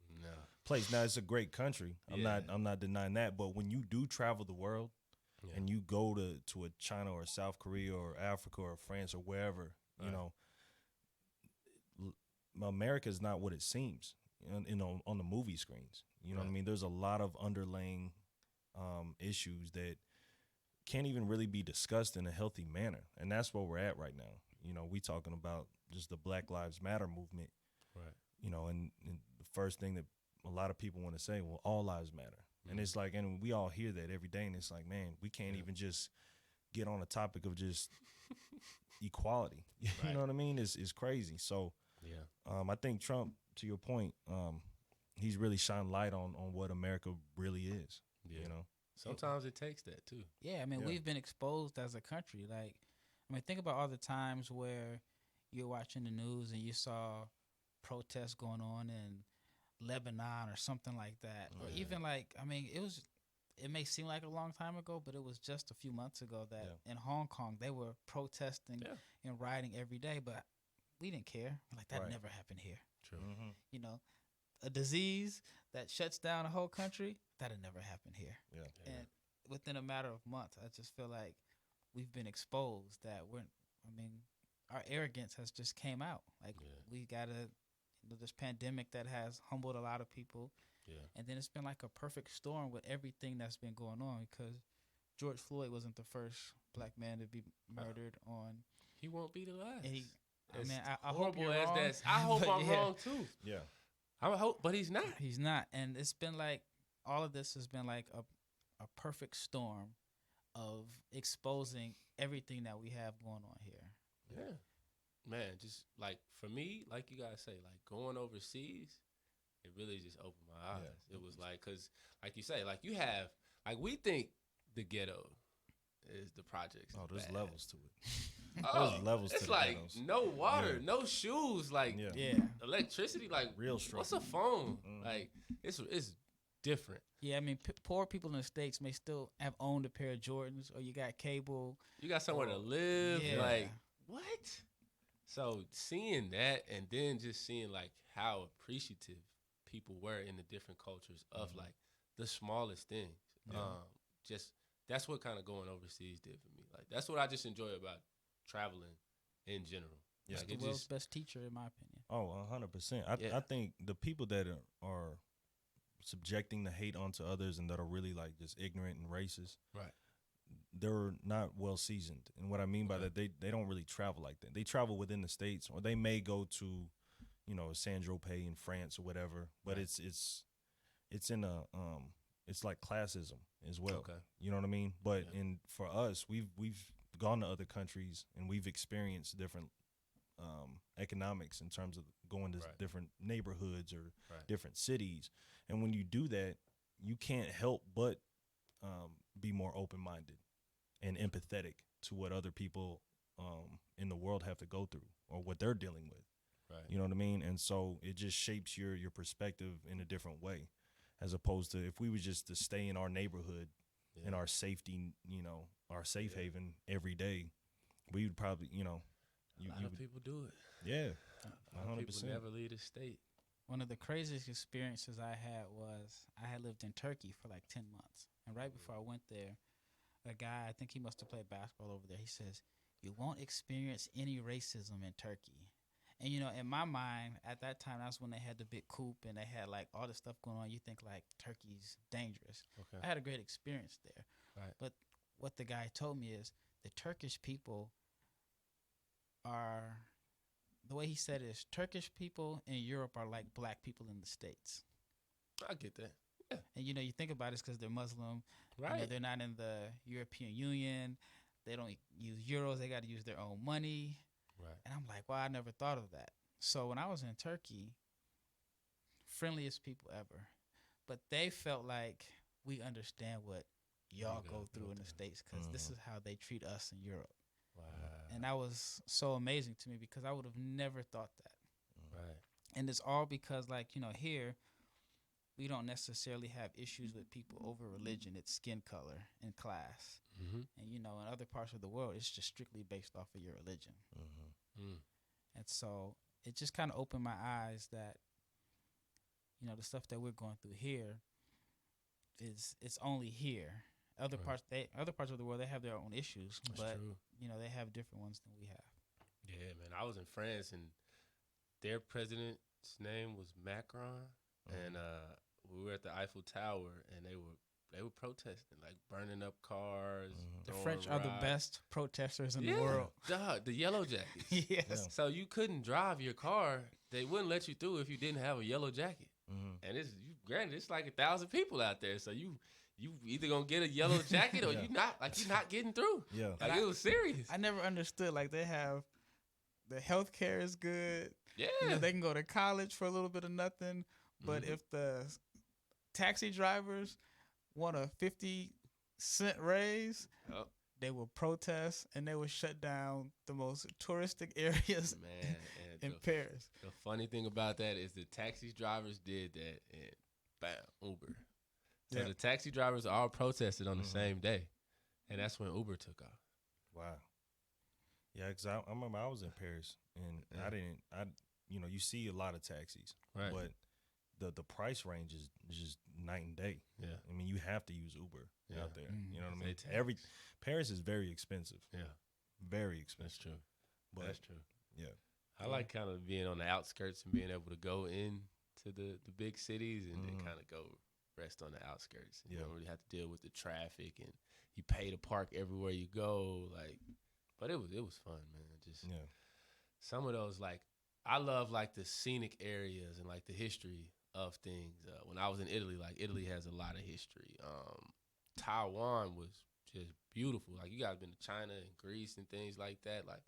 place. Now, it's a great country. I'm not denying that. But when you do travel the world and you go to a China or South Korea or Africa or France or wherever, America is not what it seems. On the movie screens. You know what I mean? There's a lot of underlying issues that can't even really be discussed in a healthy manner, and that's where we're at right now. We talking about just the Black Lives Matter movement, right? And the first thing that a lot of people want to say, well, all lives matter, and it's like, and we all hear that every day, and it's like, man, we can't even just get on a topic of just equality. You know what I mean? It's crazy. So, I think Trump, to your point, he's really shined light on what America really is. Yeah. Sometimes it takes that too. Yeah, I mean, we've been exposed as a country. Like, I mean, think about all the times where you're watching the news and you saw protests going on in Lebanon or something like that. Or even like, I mean, it may seem like a long time ago, but it was just a few months ago that in Hong Kong, they were protesting and rioting every day, but we didn't care. Like, that never happened here. True. Mm-hmm. A disease that shuts down a whole country, that'll never happen here. Yeah. And within a matter of months, I just feel like we've been exposed that our arrogance has just came out. Like, we got this pandemic that has humbled a lot of people. Yeah. And then it's been like a perfect storm with everything that's been going on, because George Floyd wasn't the first black man to be murdered on. He won't be the last. I hope you're wrong. I hope I'm wrong too. Yeah. I hope, but he's not. He's not. And it's been like, all of this has been like a perfect storm of exposing everything that we have going on here. Yeah. Man, just like, for me, like you guys say, like, going overseas, it really just opened my eyes. It was like, because like you say, like, you have, like, we think the ghetto is the projects. Oh, there's levels to it. There's levels to it. It's like no water, no shoes, like electricity, like real struggle. What's a phone? Like, it's different. Yeah, I mean, poor people in the States may still have owned a pair of Jordans, or you got cable. You got somewhere to live. Like, what? So seeing that, and then just seeing like how appreciative people were in the different cultures of like the smallest things. Just that's what kind of going overseas did for me. Like, that's what I just enjoy about traveling in general. It's like, the world's best teacher, in my opinion. Oh, 100%. I think the people that are subjecting the hate onto others and that are really like just ignorant and racist, right? They're not well seasoned. And what I mean by that, they don't really travel like that. They travel within the States, or they may go to, Saint-Tropez in France or whatever. But it's in a it's like classism as well. Okay. You know what I mean? But for us, we've gone to other countries and we've experienced different economics in terms of going to different neighborhoods or different cities. And when you do that, you can't help but be more open-minded and empathetic to what other people in the world have to go through or what they're dealing with. Right. You know what I mean? And so it just shapes your perspective in a different way, as opposed to if we were just to stay in our neighborhood and our safety, our safe haven every day, we would probably, a lot of people do it. Yeah. A lot of people never leave the state. One of the craziest experiences I had was I had lived in Turkey for like 10 months. And right before I went there, a guy, I think he must have played basketball over there, he says, "You won't experience any racism in Turkey." And, in my mind, at that time, that's when they had the big coup and they had like all this stuff going on. You think like Turkey's dangerous. Okay. I had a great experience there. Right. But what the guy told me is the Turkish people are the way he said it is Turkish people in Europe are like black people in the States. I get that. Yeah. And, you think about it because they're Muslim. Right. They're not in the European Union. They don't use euros. They got to use their own money. Right. And I'm like, wow, I never thought of that. So when I was in Turkey, friendliest people ever. But they felt like we understand what y'all go through in the States because this is how they treat us in Europe. Wow. And that was so amazing to me because I would have never thought that. Right. And it's all because, like, here, we don't necessarily have issues with people over religion. It's skin color and class. Mm-hmm. And, in other parts of the world, it's just strictly based off of your religion. Mm-hmm. And so it just kind of opened my eyes that, the stuff that we're going through here it's only here. Other parts of the world, they have their own issues, That's but true. They have different ones than we have. Yeah, man. I was in France and their president's name was Macron, and we were at the Eiffel Tower, and they were protesting, like burning up cars. The French are the best protesters in the Yeah, world. duh, the yellow jackets. Yes. Yeah. So you couldn't drive your car. They wouldn't let you through if you didn't have a yellow jacket. And granted, it's like 1,000 people out there. So you either gonna get a yellow jacket or you're not getting through. Yeah. Like, it was serious. I never understood. Like, they have the healthcare is good. Yeah. They can go to college for a little bit of nothing. But if the taxi drivers want a 50-cent raise, Yep. they will protest and they will shut down the most touristic areas Man, and in Paris. the funny thing about that is the taxi drivers did that, and bam, Uber. So the taxi drivers all protested on the same day, and that's when Uber took off. Wow. Yeah, because I remember I was in Paris, and you see a lot of taxis, Right. but the price range is just night and day. Yeah. I mean, you have to use Uber out there. You know what I mean? They tax. Paris is very expensive. Yeah, Very expensive. that's true. But That's true. yeah. I like kind of being on the outskirts and being able to go into the big cities and then kind of go rest on the outskirts. You don't really have to deal with the traffic, and you pay to park everywhere you go. Like, but it was fun, man. Just some of those, like, I love like the scenic areas and like the history of things. When I was in Italy, like, Italy has a lot of history. Taiwan was just beautiful. Like, you guys been to China and Greece and things like that. Like,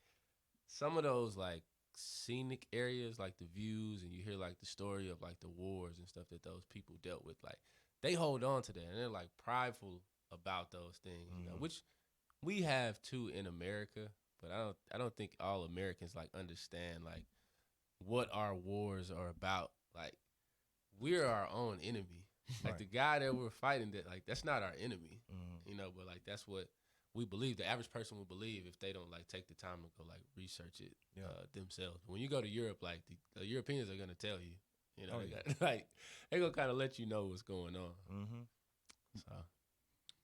some of those like scenic areas, like the views, and you hear like the story of like the wars and stuff that those people dealt with. Like, they hold on to that, and they're like prideful about those things, which we have too in America. But I don't think all Americans like understand like what our wars are about. Like, we're our own enemy. Like, the guy that we're fighting, that like that's not our enemy, but like that's what we believe. The average person will believe if they don't like take the time to go like research it themselves. When you go to Europe, like the Europeans are gonna tell you, they're gonna kind of let you know what's going on. So,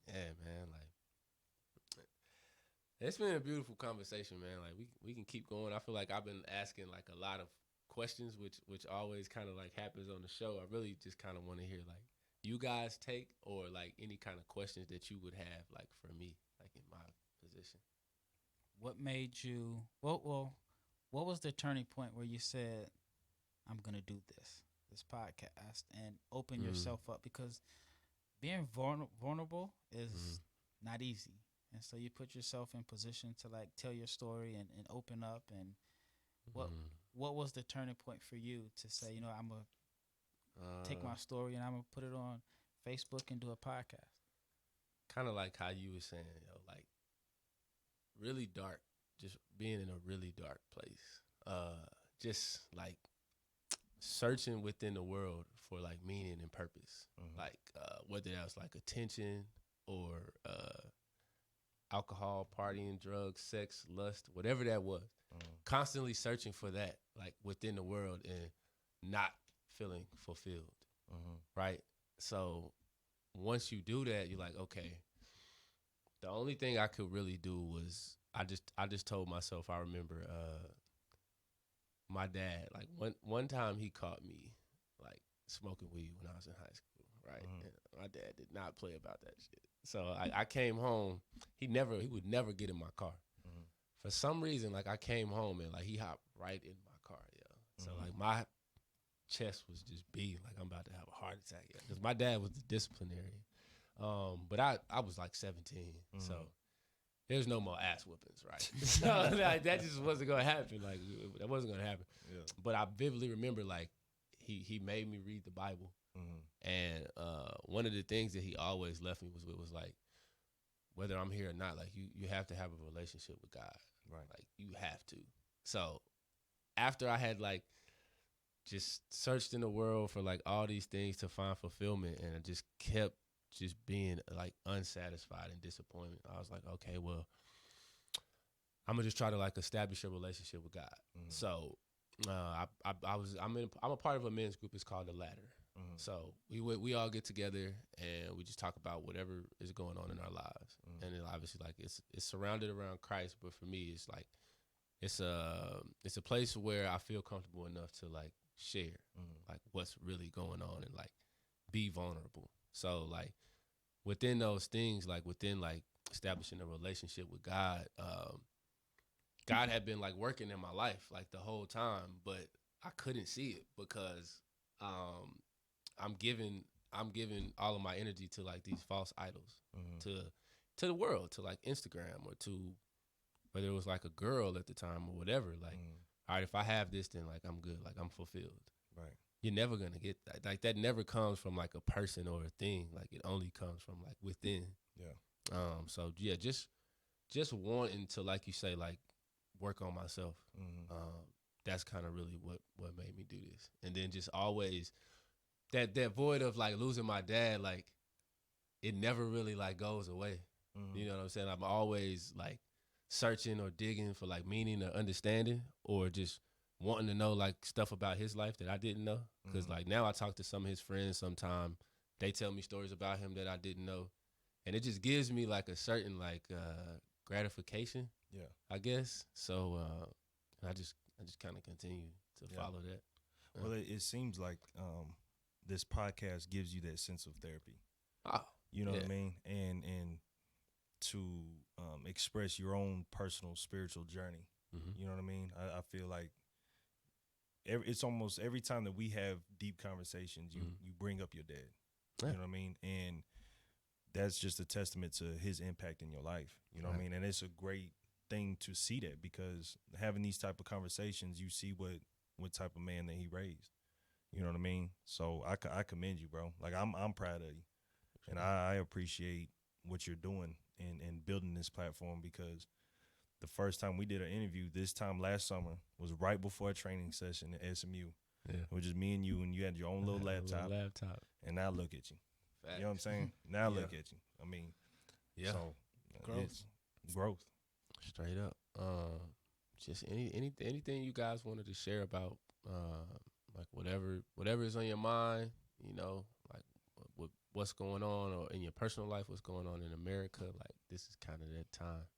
yeah, man, like, it's been a beautiful conversation, man. Like, we can keep going. I feel like I've been asking like a lot of questions, which always kind of like happens on the show. I really just kind of want to hear like you guys take, or like any kind of questions that you would have like for me, like in my position. What made you? What was the turning point where you said, "I'm gonna do this podcast," and open yourself up? Because being vulnerable is not easy, and so you put yourself in position to like tell your story and open up. And what was the turning point for you to say, I'm gonna take my story and I'm gonna put it on Facebook and do a podcast? Kind of like how you were saying, like really dark, just being in a really dark place, just like searching within the world for like meaning and purpose, like whether that was like attention or alcohol, partying, drugs, sex, lust, whatever that was, constantly searching for that, like within the world, and not feeling fulfilled, right? So once you do that, you're like, okay, the only thing I could really do was I just told myself, I remember my dad, like one time he caught me like smoking weed when I was in high school, right? And my dad did not play about that shit. So I came home. He would never get in my car. For some reason, like, I came home and like he hopped right in my car. So like my chest was just beating like I'm about to have a heart attack because my dad was the disciplinarian. But I was like 17, so there's no more ass whoopings, right? So like, that just wasn't gonna happen. Like that wasn't gonna happen. Yeah. But I vividly remember like he made me read the Bible, and one of the things that he always left me was like, whether I'm here or not, like you have to have a relationship with God, right? Like you have to. So after I had like just searched in the world for like all these things to find fulfillment, and I just kept just being like unsatisfied and disappointed, I was like, okay, well, I'm gonna just try to like establish a relationship with God. So I'm a part of a men's group. It's called The Ladder. So we all get together and we just talk about whatever is going on in our lives. And then obviously like it's surrounded around Christ, but for me it's like it's a place where I feel comfortable enough to like share like what's really going on and like be vulnerable. So like within those things, like within like establishing a relationship with God, God had been like working in my life like the whole time, but I couldn't see it because I'm giving all of my energy to like these false idols, to the world, to like Instagram, or to whether it was like a girl at the time or whatever. Like, all right, if I have this, then like I'm good, like I'm fulfilled. Right. You're never gonna get that. Like that never comes from like a person or a thing. Like it only comes from like within. Yeah. So yeah, just wanting to, like you say, like work on myself. That's kind of really what made me do this. And then just always that void of like losing my dad, like it never really like goes away. You know what I'm saying? I'm always like searching or digging for like meaning or understanding, or just wanting to know like stuff about his life that I didn't know. Because like now I talk to some of his friends sometime. They tell me stories about him that I didn't know. And it just gives me like a certain like gratification, I guess. So I just kind of continue to follow that. Well, it seems like this podcast gives you that sense of therapy. Oh, you know what I mean? And to express your own personal spiritual journey. You know what I mean? I feel like it's almost every time that we have deep conversations, you bring up your dad. Yeah. You know what I mean? And that's just a testament to his impact in your life. You know what I mean? And it's a great thing to see that, because having these type of conversations, you see what type of man that he raised. You know what I mean? So I commend you, bro. Like I'm proud of you, and I appreciate what you're doing and building this platform, because the first time we did an interview this time last summer was right before a training session at SMU. Yeah. It was just me and you had your own little laptop. And now look at you. Facts. You know what I'm saying? Now look at you. I mean, so growth. Straight up. Just anything you guys wanted to share about, like whatever is on your mind, you know, like what's going on, or in your personal life, what's going on in America. Like this is kind of that time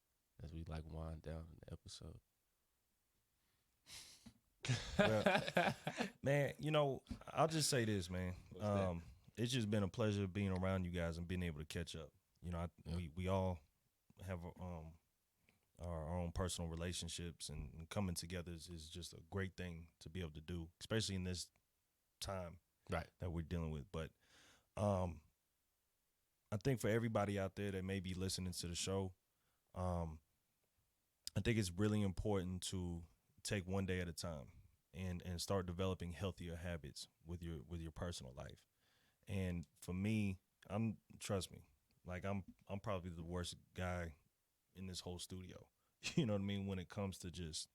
as we like wind down the episode. Well, man, you know, I'll just say this, man. It's just been a pleasure being around you guys and being able to catch up. You know, we all have our own personal relationships, and coming together is just a great thing to be able to do, especially in this time that we're dealing with. But I think for everybody out there that may be listening to the show, I think it's really important to take one day at a time and start developing healthier habits with your personal life. And for me, trust me, like I'm probably the worst guy in this whole studio. You know what I mean? When it comes to just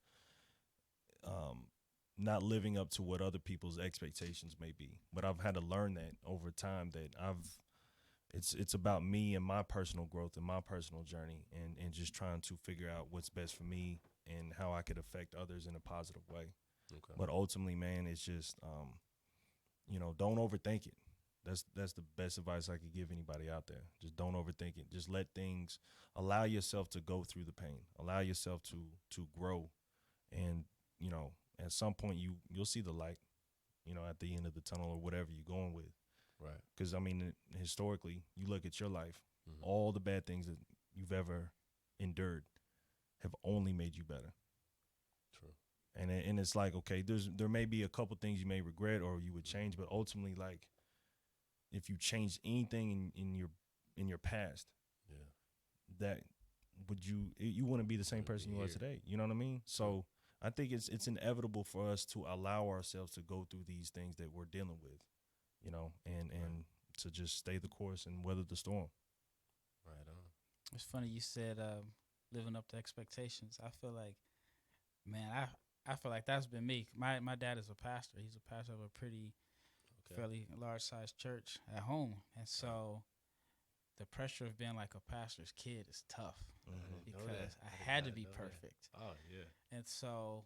not living up to what other people's expectations may be. But I've had to learn that over time, that it's about me and my personal growth and my personal journey, and just trying to figure out what's best for me and how I could affect others in a positive way. Okay. But ultimately, man, it's just, you know, don't overthink it. That's the best advice I could give anybody out there. Just don't overthink it. Just allow yourself to go through the pain. Allow yourself to grow. And, you know, at some point you'll see the light, you know, at the end of the tunnel, or whatever you're going with. Right. Because, I mean, historically, you look at your life, all the bad things that you've ever endured have only made you better. True. And it's like, okay, there may be a couple things you may regret or you would change, but ultimately, like, if you changed anything in your past, that you wouldn't be the same person you are today. You know what I mean? So I think it's inevitable for us to allow ourselves to go through these things that we're dealing with, you know, and to just stay the course and weather the storm. Right on. It's funny you said living up to expectations. I feel like, man, I feel like that's been me. My dad is a pastor. He's a pastor of a pretty fairly large sized church at home, and so the pressure of being like a pastor's kid is tough because I had to be perfect. Oh yeah. And so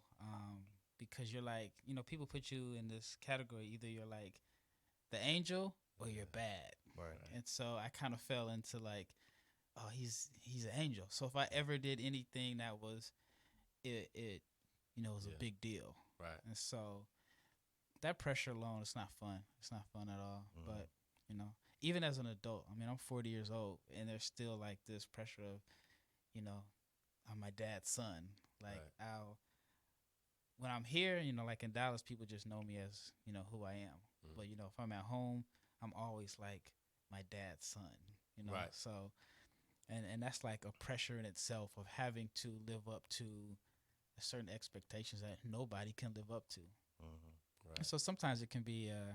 because you're like, you know, people put you in this category, either you're like the angel or you're bad. Right. And so I kind of fell into like, oh, he's an angel. So if I ever did anything that was it you know, was a big deal. Right. And so that pressure alone, it's not fun. It's not fun at all. But, you know, even as an adult, I mean, I'm 40 years old, and there's still like this pressure of, you know, I'm my dad's son. Like, when I'm here, you know, like in Dallas, people just know me as, you know, who I am. But, you know, if I'm at home, I'm always like my dad's son, you know. Right. So, and that's like a pressure in itself of having to live up to certain expectations that nobody can live up to. Right. And so sometimes it can be a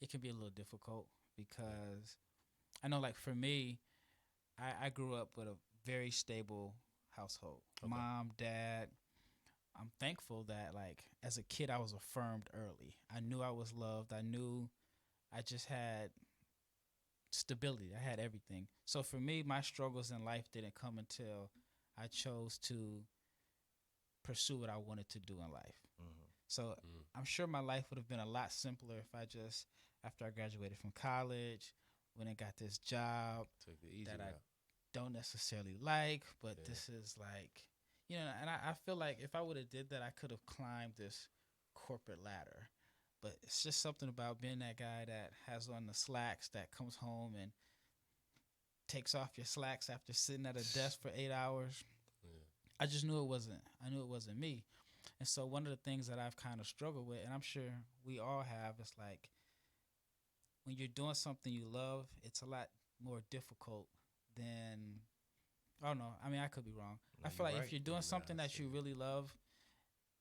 little difficult because I know, like for me, I grew up with a very stable household. Mom, dad. I'm thankful that, like, as a kid, I was affirmed early. I knew I was loved. I knew I just had stability. I had everything. So for me, my struggles in life didn't come until I chose to pursue what I wanted to do in life. So I'm sure my life would have been a lot simpler if I just, after I graduated from college, went and got this job that I don't necessarily like, but this is like, you know, and I feel like if I would have did that, I could have climbed this corporate ladder. But it's just something about being that guy that has on the slacks, that comes home and takes off your slacks after sitting at a desk for 8 hours. I just knew it wasn't me. And so one of the things that I've kind of struggled with, and I'm sure we all have, is like when you're doing something you love, it's a lot more difficult than, I don't know. I mean, I could be wrong. I feel like if you're doing something that you really love,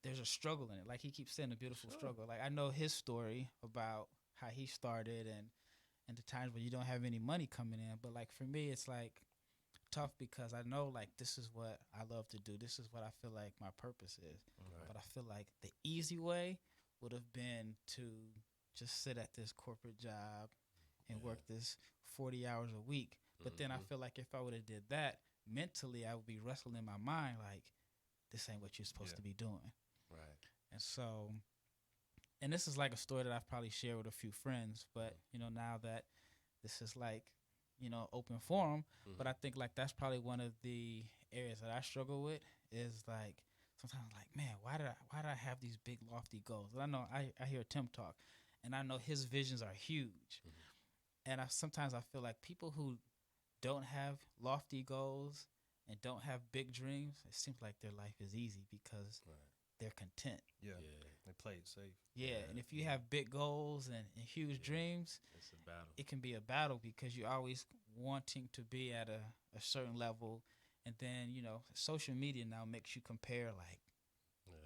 there's a struggle in it. Like he keeps saying, a beautiful struggle. Like I know his story about how he started and the times when you don't have any money coming in. But like for me, it's like tough because I know like this is what I love to do. This is what I feel like my purpose is. But I feel like the easy way would have been to just sit at this corporate job and work this 40 hours a week. But then I feel like if I would have did that, mentally I would be wrestling in my mind like, this ain't what you're supposed to be doing. Right. And so, and this is like a story that I've probably shared with a few friends, but you know, now that this is like, you know, open forum, but I think like that's probably one of the areas that I struggle with is like, sometimes I'm like, man, why did I have these big lofty goals? And I know I hear Tim talk and I know his visions are huge. And sometimes I feel like people who don't have lofty goals and don't have big dreams, it seems like their life is easy because they're content. Yeah. They play it safe. Yeah. And if you have big goals and huge dreams, it's a battle. It can be a battle because you're always wanting to be at a certain level. And then, you know, social media now makes you compare like,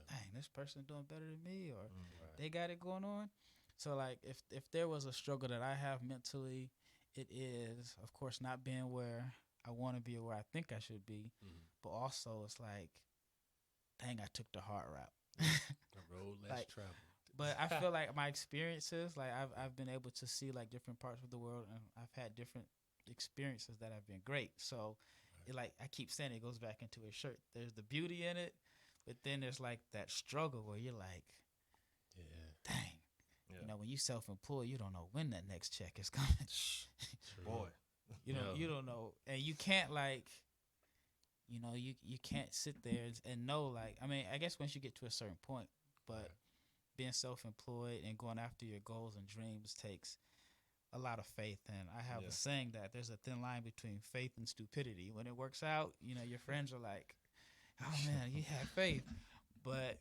dang, this person doing better than me or they got it going on. So like if there was a struggle that I have mentally, it is, of course, not being where I want to be or where I think I should be. But also it's like, dang, I took the hard route. A road less traveled. But I feel like my experiences, like I've been able to see like different parts of the world, and I've had different experiences that have been great. So, it like I keep saying, it goes back into a shirt. There's the beauty in it, but then there's like that struggle where you're like, dang, you know, when you self-employed, you don't know when that next check is coming. Boy, you don't know, and you can't like, you know, you can't sit there and know like, I mean, I guess once you get to a certain point, but being self-employed and going after your goals and dreams takes a lot of faith. And I have a saying that there's a thin line between faith and stupidity. When it works out, you know, your friends are like, oh man, you had faith. But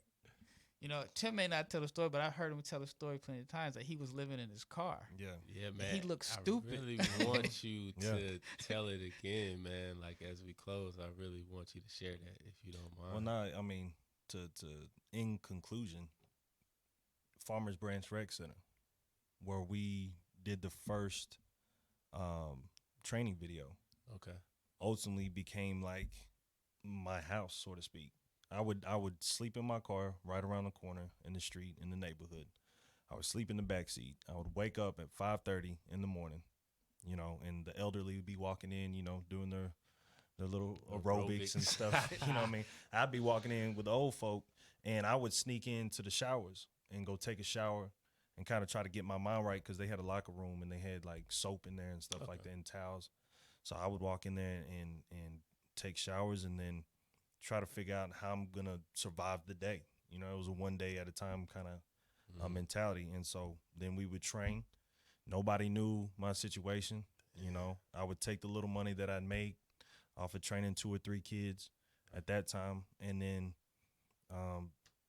You know, Tim may not tell the story, but I've heard him tell the story plenty of times that he was living in his car. Yeah, man. He looked stupid. I really want you to tell it again, man. Like, as we close, I really want you to share that, if you don't mind. Well, no, I mean, to in conclusion, Farmers Branch Rec Center, where we did the first training video. Okay. Ultimately became like my house, so to speak. I would sleep in my car right around the corner in the street in the neighborhood. I would sleep in the back seat. I would wake up at 5:30 in the morning, you know, and the elderly would be walking in, you know, doing their little aerobics and stuff. You know what I mean? I'd be walking in with the old folk, and I would sneak into the showers and go take a shower and kind of try to get my mind right, because they had a locker room and they had like soap in there and stuff like that and towels. So I would walk in there and take showers and then try to figure out how I'm going to survive the day. You know, it was a one day at a time kind of mentality. And so then we would train. Nobody knew my situation. You know, I would take the little money that I'd made off of training 2 or 3 kids at that time. And then,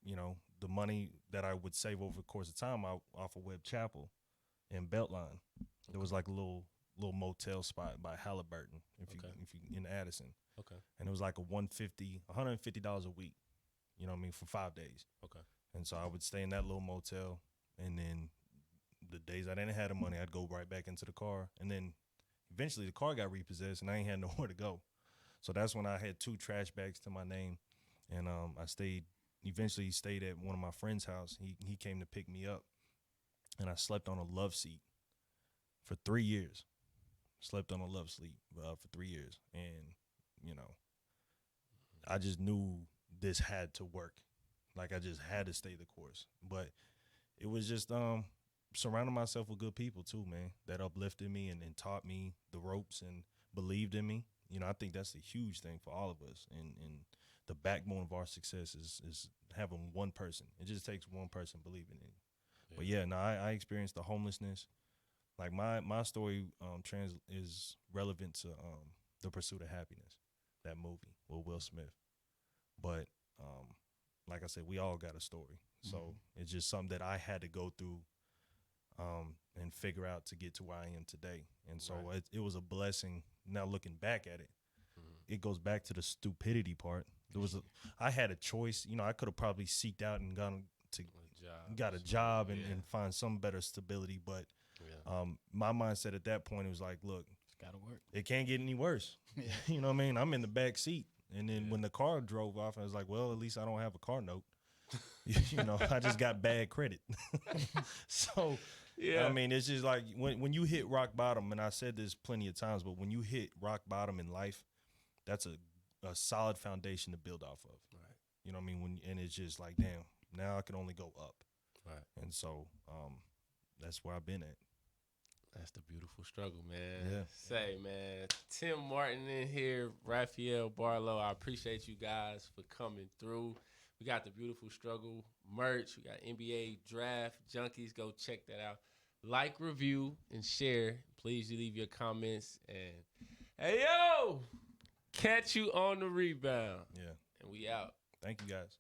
you know, the money that I would save over the course of time off of Webb Chapel in Beltline. There was like a little motel spot by Halliburton, if you in Addison. Okay. And it was like $150 a week, you know what I mean, for 5 days. Okay. And so I would stay in that little motel, and then the days I didn't have the money, I'd go right back into the car. And then eventually the car got repossessed, and I ain't had nowhere to go. So that's when I had 2 trash bags to my name, and I eventually stayed at one of my friend's house. He came to pick me up, and I slept on a love seat for 3 years. Slept on a love seat for 3 years, and you know, I just knew this had to work. Like, I just had to stay the course. But it was just surrounding myself with good people too, man, that uplifted me and taught me the ropes and believed in me. You know, I think that's a huge thing for all of us. And the backbone of our success is having one person. It just takes one person believing in you. Yeah. But yeah, no, I experienced the homelessness. Like, my story is relevant to The Pursuit of Happiness, that movie with Will Smith. But like I said, we all got a story. So it's just something that I had to go through and figure out to get to where I am today. And so it was a blessing. Now looking back at it, it goes back to the stupidity part. I had a choice. You know, I could have probably seeked out and got a job and find some better stability. But my mindset at that point, it was like, look, it's gotta work. It can't get any worse. Yeah. You know what I mean? I'm in the back seat. And then when the car drove off, I was like, well, at least I don't have a car note. You know, I just got bad credit. So, I mean, it's just like when you hit rock bottom, and I said this plenty of times, but when you hit rock bottom in life, that's a solid foundation to build off of. Right. You know what I mean? And it's just like, damn, now I can only go up. Right. And so that's where I've been at. That's the beautiful struggle, man. Yeah. Say, man, Tim Martin in here, Rafael Barlowe. I appreciate you guys for coming through. We got the beautiful struggle merch. We got NBA Draft Junkies. Go check that out. Like, review, and share. Please leave your comments. And hey, yo, catch you on the rebound. Yeah. And we out. Thank you, guys.